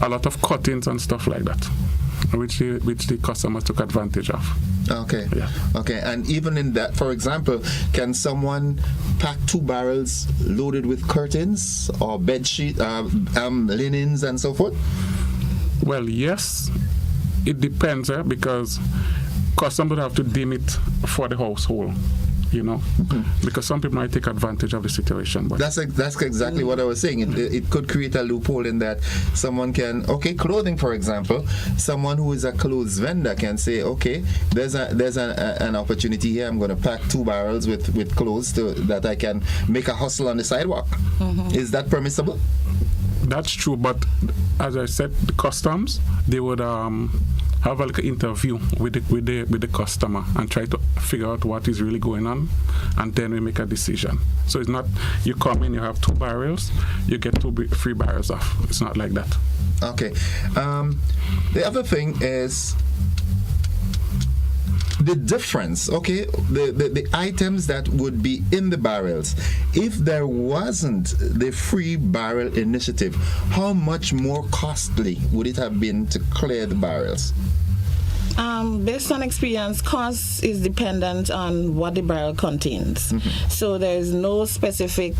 a lot of cuttings and stuff like that, which the customers took advantage of. Okay. Yeah. Okay. And even in that, for example, can someone pack 2 barrels loaded with curtains or bed sheet, linens and so forth? Well, yes. It depends, because customers have to deem it for the household. Because some people might take advantage of the situation. But that's exactly what I was saying. It could create a loophole in that someone can, clothing, for example, someone who is a clothes vendor can say, there's an opportunity here. I'm going to pack 2 barrels with clothes that I can make a hustle on the sidewalk. Is that permissible? That's true, but as I said, the customs, they would have an interview with the customer and try to figure out what is really going on, and then we make a decision. So it's not you come in, you have 2 barrels, you get 2 free barrels off. It's not like that. Okay. The other thing is the difference, the items that would be in the barrels. If there wasn't the free barrel initiative, how much more costly would it have been to clear the barrels? Based on experience, cost is dependent on what the barrel contains. So there is no specific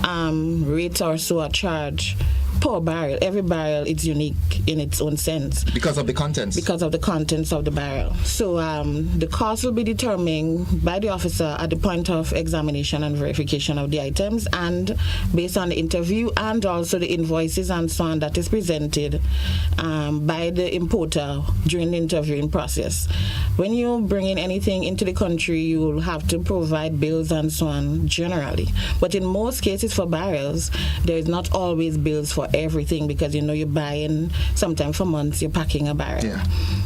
rate or so or charge per barrel. Every barrel is unique in its own sense. Because of the contents? Because of the contents of the barrel. So the cost will be determined by the officer at the point of examination and verification of the items, and based on the interview and also the invoices and so on that is presented by the importer during the interviewing process. When you bring in anything into the country, you will have to provide bills and so on generally. But in most cases for barrels, there is not always bills for everything, because you're buying sometimes for months, you're packing a barrel. Yeah.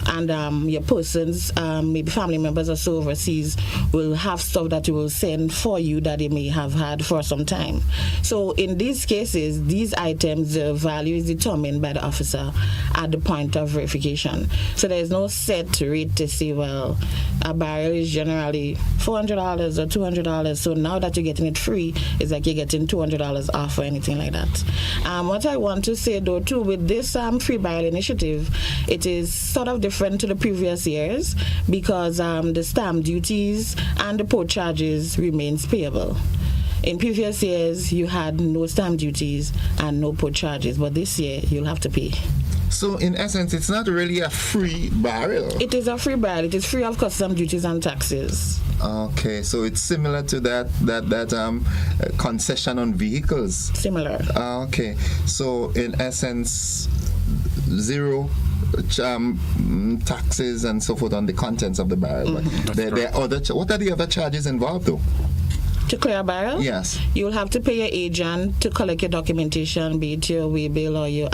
And your persons, maybe family members or so overseas, will have stuff that you will send for you that they may have had for some time. So in these cases, these items, the value is determined by the officer at the point of verification. So there's no set rate to say, well, a barrel is generally $400 or $200. So now that you're getting it free, it's like you're getting $200 off or anything like that. What I want to say though too, with this free barrel initiative, it is sort of different to the previous years, because the stamp duties and the port charges remains payable. In previous years, you had no stamp duties and no port charges, but this year you'll have to pay. So in essence, it's not really a free barrel. It is a free barrel. It is free of custom duties and taxes. Okay, so it's similar to that concession on vehicles. Similar. Okay, so in essence, 0 taxes and so forth on the contents of the barrel. But there are what are the other charges involved though? To clear a barrel? Yes. You'll have to pay your agent to collect your documentation, be it your way bill or your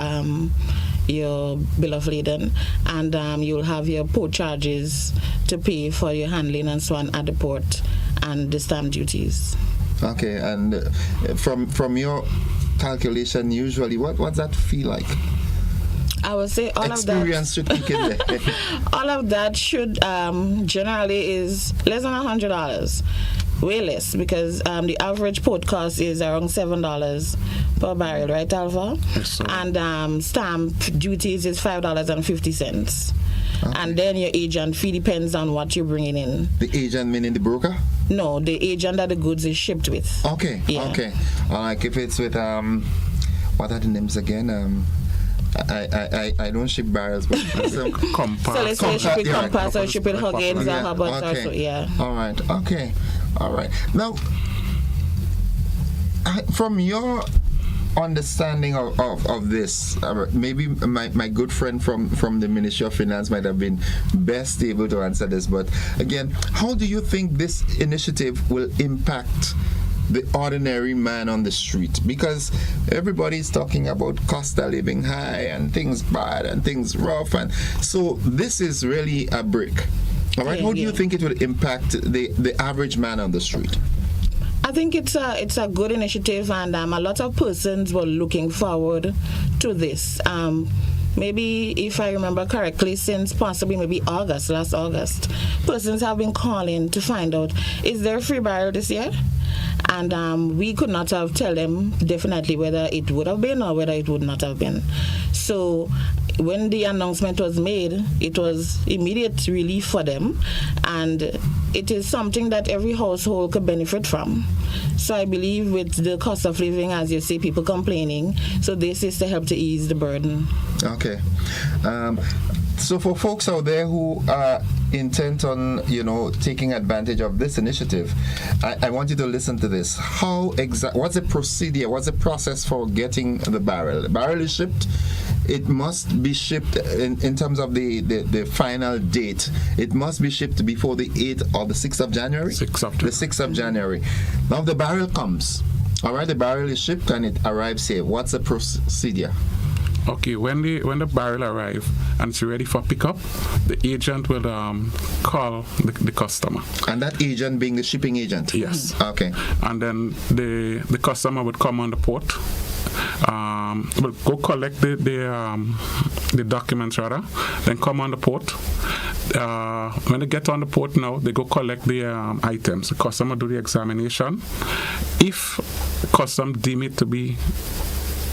bill of lading, and you'll have your port charges to pay for your handling and so on at the port, and the stamp duties. Okay, and from your calculation, usually what's that feel like? I would say all experience should kick in there. All of that should generally is less than $100. way less, because the average port cost is around $7 per barrel, right, Alva? Yes, sir. And stamp duties is $5.50. Okay. And then your agent fee depends on what you're bringing in. The agent meaning the broker? No, the agent that the goods is shipped with. Okay, okay. Like if it's with, what are the names again? I don't ship barrels, but Compass. So let's say ship with Compass or ship with Huggins or Hubbard or so, yeah. All right, okay. All right. Now, from your understanding of this, maybe my good friend from the Ministry of Finance might have been best able to answer this, but again, how do you think this initiative will impact the ordinary man on the street? Because everybody's talking about cost of living high and things bad and things rough, and so this is really a brick. All right, how do you think it will impact the average man on the street? I think it's a good initiative, and a lot of persons were looking forward to this. Maybe, if I remember correctly, since possibly maybe last August, persons have been calling to find out, is there a free barrel this year? And we could not have tell them definitely whether it would have been or whether it would not have been. So when the announcement was made, it was immediate relief for them, and it is something that every household could benefit from. So I believe with the cost of living, as you see, people complaining, so this is to help to ease the burden. Okay. So for folks out there who are intent on, taking advantage of this initiative, I want you to listen to this. What's the procedure? What's the process for getting the barrel? The barrel is shipped. It must be shipped in terms of the final date. It must be shipped before the 8th or the 6th of January? The 6th of January. Now the barrel comes. All right, the barrel is shipped and it arrives here. What's the procedure? Okay, when the barrel arrives and it's ready for pickup, the agent will call the customer. And that agent being the shipping agent? Yes. Okay. And then the customer would come on the port, will go collect the documents rather, then come on the port. When they get on the port now, they go collect the items. The customer do the examination. If custom deem it to be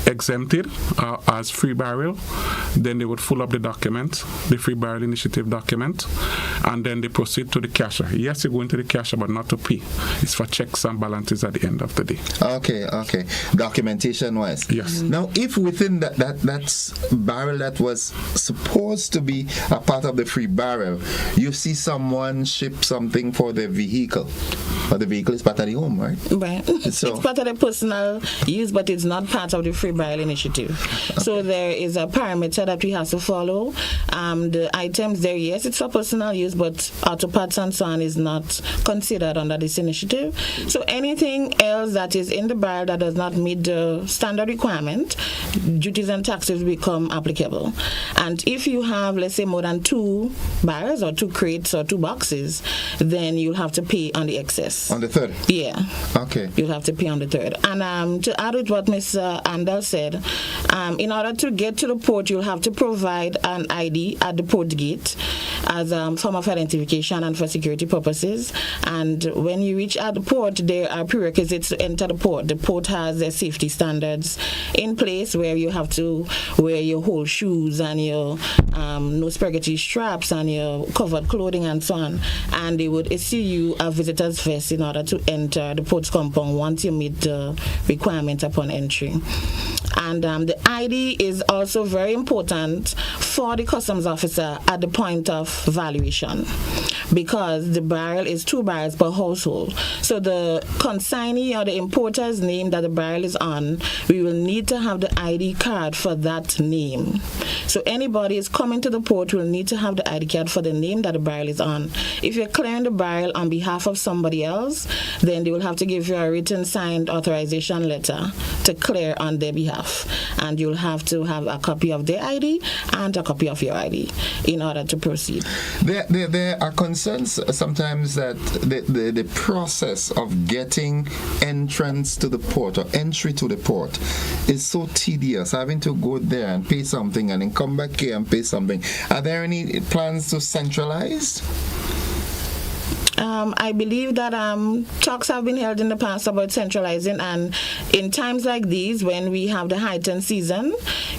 exempted as free barrel, then they would fill up the document, the free barrel initiative document, and then they proceed to the cashier. Yes, you go into the cashier, but not to pay. It's for checks and balances at the end of the day. Okay. Documentation wise. Yes. Now, if within that barrel that was supposed to be a part of the free barrel, you see someone ship something for their vehicle, but the vehicle is part of the home, right? Right. So, it's part of the personal use, but it's not part of the free barrel initiative. Okay. So there is a parameter that we have to follow. The items there, yes, it's for personal use, but auto parts and so on is not considered under this initiative. So anything else that is in the barrel that does not meet the standard requirement, duties and taxes become applicable. And if you have, let's say, more than 2 barrels or 2 crates or 2 boxes, then you'll have to pay on the excess. On the third? Yeah. Okay. You'll have to pay on the third. And to add with what Ms. Andal said, in order to get to the port, you'll have to provide an ID at the port gate as a form of identification and for security purposes. And when you reach at the port, there are prerequisites to enter the port. The port has their safety standards in place where you have to wear your whole shoes and your no spaghetti straps and your covered clothing and so on. And they would issue you a visitor's vest in order to enter the port's compound once you meet the requirement upon entry. And the ID is also very important for the customs officer at the point of valuation, because the barrel is 2 barrels per household. So the consignee or the importer's name that the barrel is on, we will need to have the ID card for that name. So anybody is coming to the port will need to have the ID card for the name that the barrel is on. If you're clearing the barrel on behalf of somebody else, then they will have to give you a written signed authorization letter to clear on their behalf. And you'll have to have a copy of their ID and a copy of your ID in order to proceed. There are concerns sometimes that the process of getting entrance to the port or entry to the port is so tedious, having to go there and pay something and then come back here and pay something. Are there any plans to centralize? I believe that talks have been held in the past about centralizing, and in times like these, when we have the heightened season,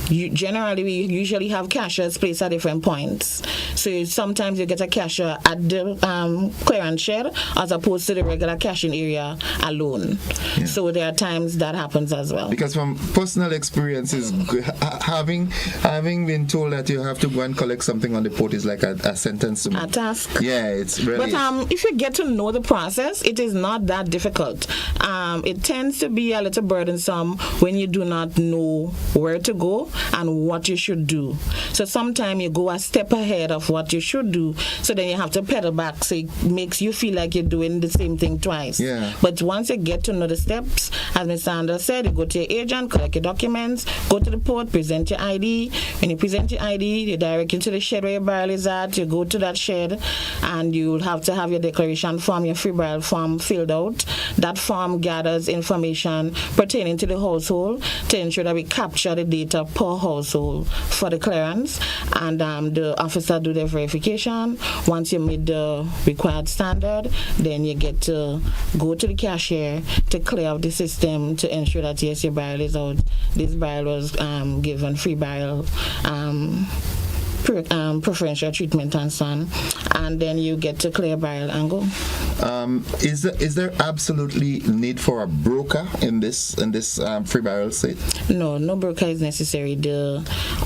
generally we usually have cashiers placed at different points. So sometimes you get a cashier at the clearance shed as opposed to the regular cashing area alone. Yeah. So there are times that happens as well. Because from personal experiences, having been told that you have to go and collect something on the port is like a sentence to me. A task. Yeah, it's really. But if you get to know the process, it is not that difficult. It tends to be a little burdensome when you do not know where to go and what you should do. So sometimes you go a step ahead of what you should do, so then you have to pedal back, so it makes you feel like you're doing the same thing twice. Yeah. But once you get to know the steps, as Mr. Anders said, you go to your agent, collect your documents, go to the port, present your ID. When you present your ID, you direct you to the shed where your barrel is at. You go to that shed, and you'll have to have your declaration form, your free barrel form filled out. That form gathers information pertaining to the household to ensure that we capture the data per household for the clearance, and the officer do their verification. Once you meet the required standard, then you get to go to the cashier to clear out the system to ensure that yes, your barrel is out. This barrel was given free barrel preferential treatment and so on, and then you get to clear barrel and go. Is there absolutely need for a broker in this free barrel state? No broker is necessary.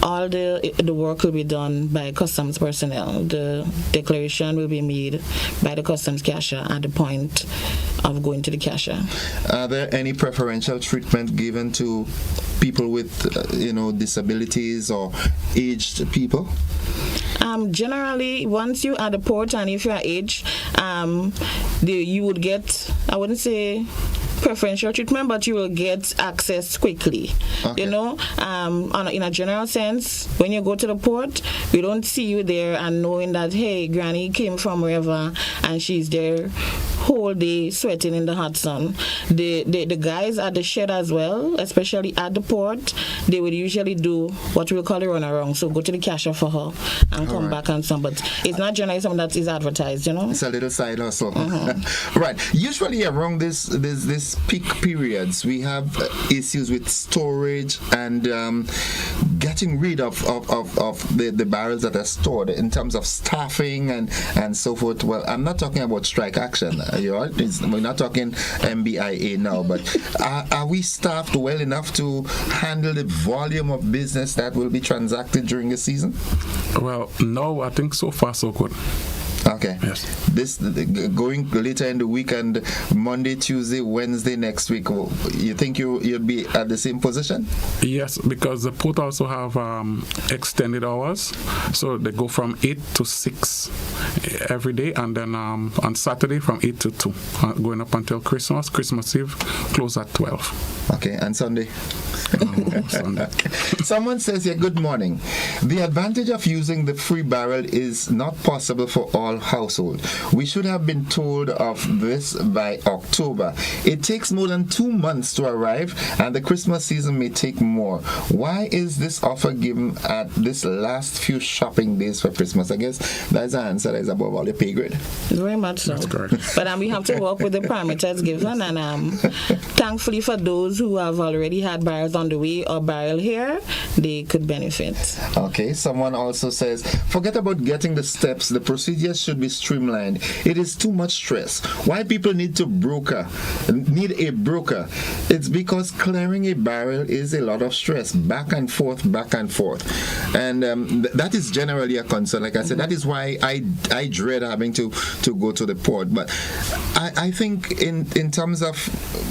All the work will be done by customs personnel. The declaration will be made by the customs cashier at the point of going to the cashier. Are there any preferential treatment given to people with disabilities or aged people? Generally, once you at the port and if you are aged, you would get, I wouldn't say preferential treatment, but you will get access quickly. Okay. In a general sense, when you go to the port, we don't see you there and knowing that, hey, Granny came from wherever and she's there whole day sweating in the hot sun. The guys at the shed as well, especially at the port, they would usually do what we call a runaround. So go to the cashier for her and come back and some. But it's not generally something that is advertised, It's a little side hustle. Right. Usually around this peak periods, we have issues with storage and getting rid of the barrels that are stored in terms of staffing and so forth. Well, I'm not talking about strike action. We're not talking MBIA now, but are we staffed well enough to handle the volume of business that will be transacted during the season? Well, no, I think so far so good. Okay. Yes. This going later in the week and Monday, Tuesday, Wednesday next week. You think you'll be at the same position? Yes, because the port also have extended hours, so they go from 8 to 6 every day, and then on Saturday from 8 to 2, going up until Christmas Eve, close at 12. Okay, and Sunday. Sunday. Someone says here, good morning. The advantage of using the free barrel is not possible for all households. We should have been told of this by October. It takes more than 2 months to arrive, and the Christmas season may take more. Why is this offer given at this last few shopping days for Christmas? I guess that's an answer that is above all your pay grade. Very much so. That's correct. But we have to work with the parameters given, and thankfully for those who have already had barrels on the way or barrel here, they could benefit. Okay, someone also says, forget about getting the steps. The procedures should be streamlined. It is too much stress. Why people need a broker? It's because clearing a barrel is a lot of stress, back and forth. And that is generally a concern. Like I said, that is why I dread having to go to the port. But I think in terms of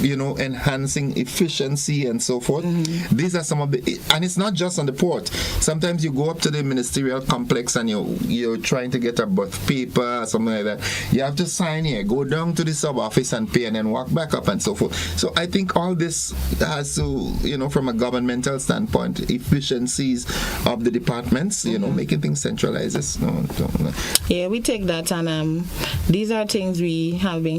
enhancing efficiency and so forth, these are some of the, and it's not just on the port. Sometimes you go up to the ministerial complex and you're trying to get a birth paper or something like that. You have to sign here, go down to the sub office and pay, and then walk back up and so forth. So I think all this has to, from a governmental standpoint, efficiencies of the departments, making things centralized. Yeah, we take that, and these are things we have been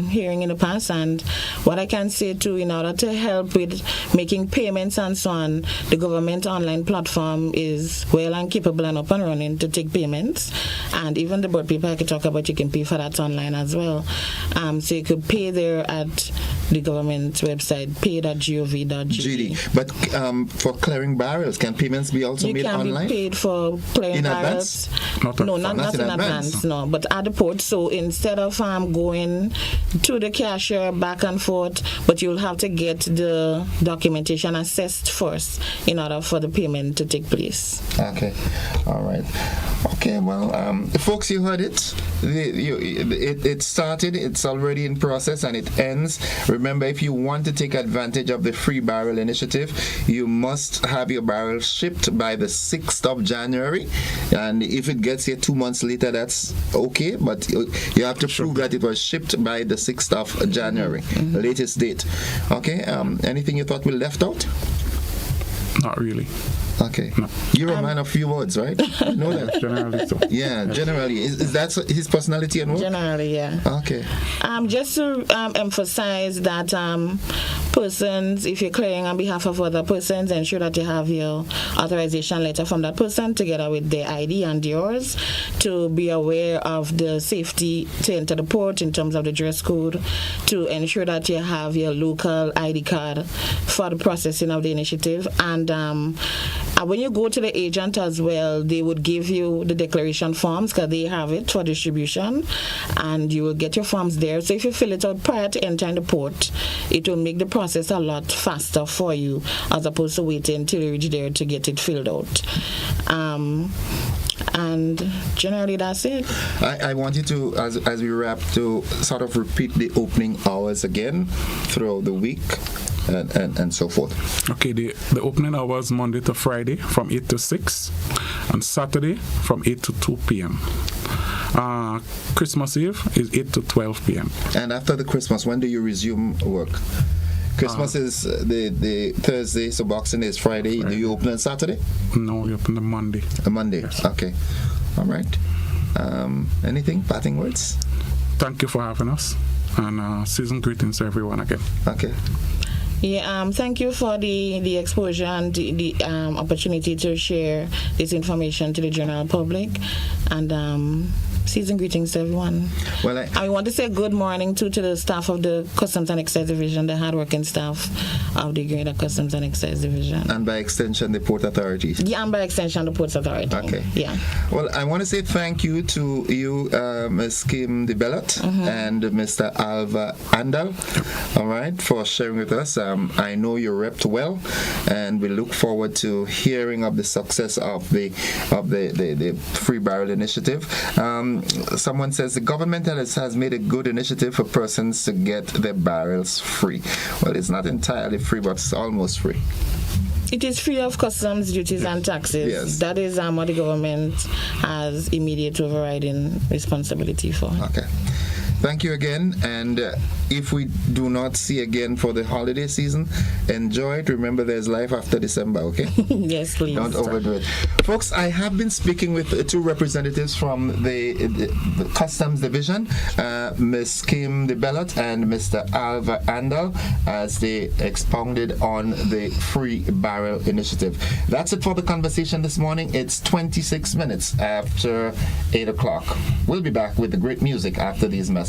hearing in the past. And what I can say too, in order to help with making payments and so on, the government online platform is well and capable and up and running to take payments, and even the board paper I could talk about, you can pay for that online as well. So you could pay there at the government website, paid.gov.gd. But for clearing barrels, can payments be also made online? You can be paid for clearing barrels. Not in advance. No, but at the port. So instead of going to the cashier back and forth, but you'll have to get the documentation assessed first in order for the payment to take place. Okay, all right. Okay, well, folks, you heard it. It started, it's already in process, and it ends. Remember, if you want to take advantage of the Free Barrel Initiative, you must have your barrels shipped by the 6th of January. And if it gets here 2 months later, that's okay, but you have to prove that it was shipped by the 6th of January, latest date. Okay, anything you thought we left out? Not really. Okay. No. You're a man of few words, right? I know that. Generally so. Yeah, generally. Is that his personality and work? Generally, yeah. Okay. Just to emphasize that persons, if you're clearing on behalf of other persons, ensure that you have your authorization letter from that person together with their ID and yours, to be aware of the safety to enter the port in terms of the dress code, to ensure that you have your local ID card for the processing of the initiative. And when you go to the agent as well, they would give you the declaration forms because they have it for distribution, and you will get your forms there. So if you fill it out prior to entering the port, it will make the process a lot faster for you as opposed to waiting till you reach there to get it filled out. And generally that's it. I want you to, as we wrap, to sort of repeat the opening hours again throughout the week. And so forth. Okay, the opening hours Monday to Friday from 8 to 6, and Saturday from 8 to 2 p.m. Christmas Eve is 8 to 12 p.m. And after the Christmas, when do you resume work? Christmas is the Thursday, so Boxing Day is Friday. Do you open on Saturday? No, we open on Monday. A Monday, yes. Okay. All right. Anything? Parting words? Thank you for having us, and season greetings to everyone again. Okay. Yeah, thank you for the exposure and the opportunity to share this information to the general public, and season greetings to everyone. Well, I want to say good morning to the staff of the Customs and Excise Division, the hardworking staff of the Grenada Customs and Excise Division. And by extension, the Port Authorities. Yeah, and by extension, the Ports Authority. Okay. Yeah. Well, I want to say thank you to you, Ms. Kim DeBellot and Mr. Alva Andal, all right, for sharing with us. I know you repped well, and we look forward to hearing of the success of the Free Barrel Initiative. Someone says the government has made a good initiative for persons to get their barrels free. Well, it's not entirely free, but it's almost free. It is free of customs, duties, and taxes. Yes. That is what the government has immediate overriding responsibility for. Okay. Thank you again, and if we do not see again for the holiday season, enjoy it. Remember, there's life after December, okay? Yes, please. Don't overdo it. Folks, I have been speaking with two representatives from the Customs Division, Ms. Kim DeBellot and Mr. Alva Andal, as they expounded on the Free Barrel Initiative. That's it for the conversation this morning. It's 26 minutes after 8 o'clock. We'll be back with the great music after these messages.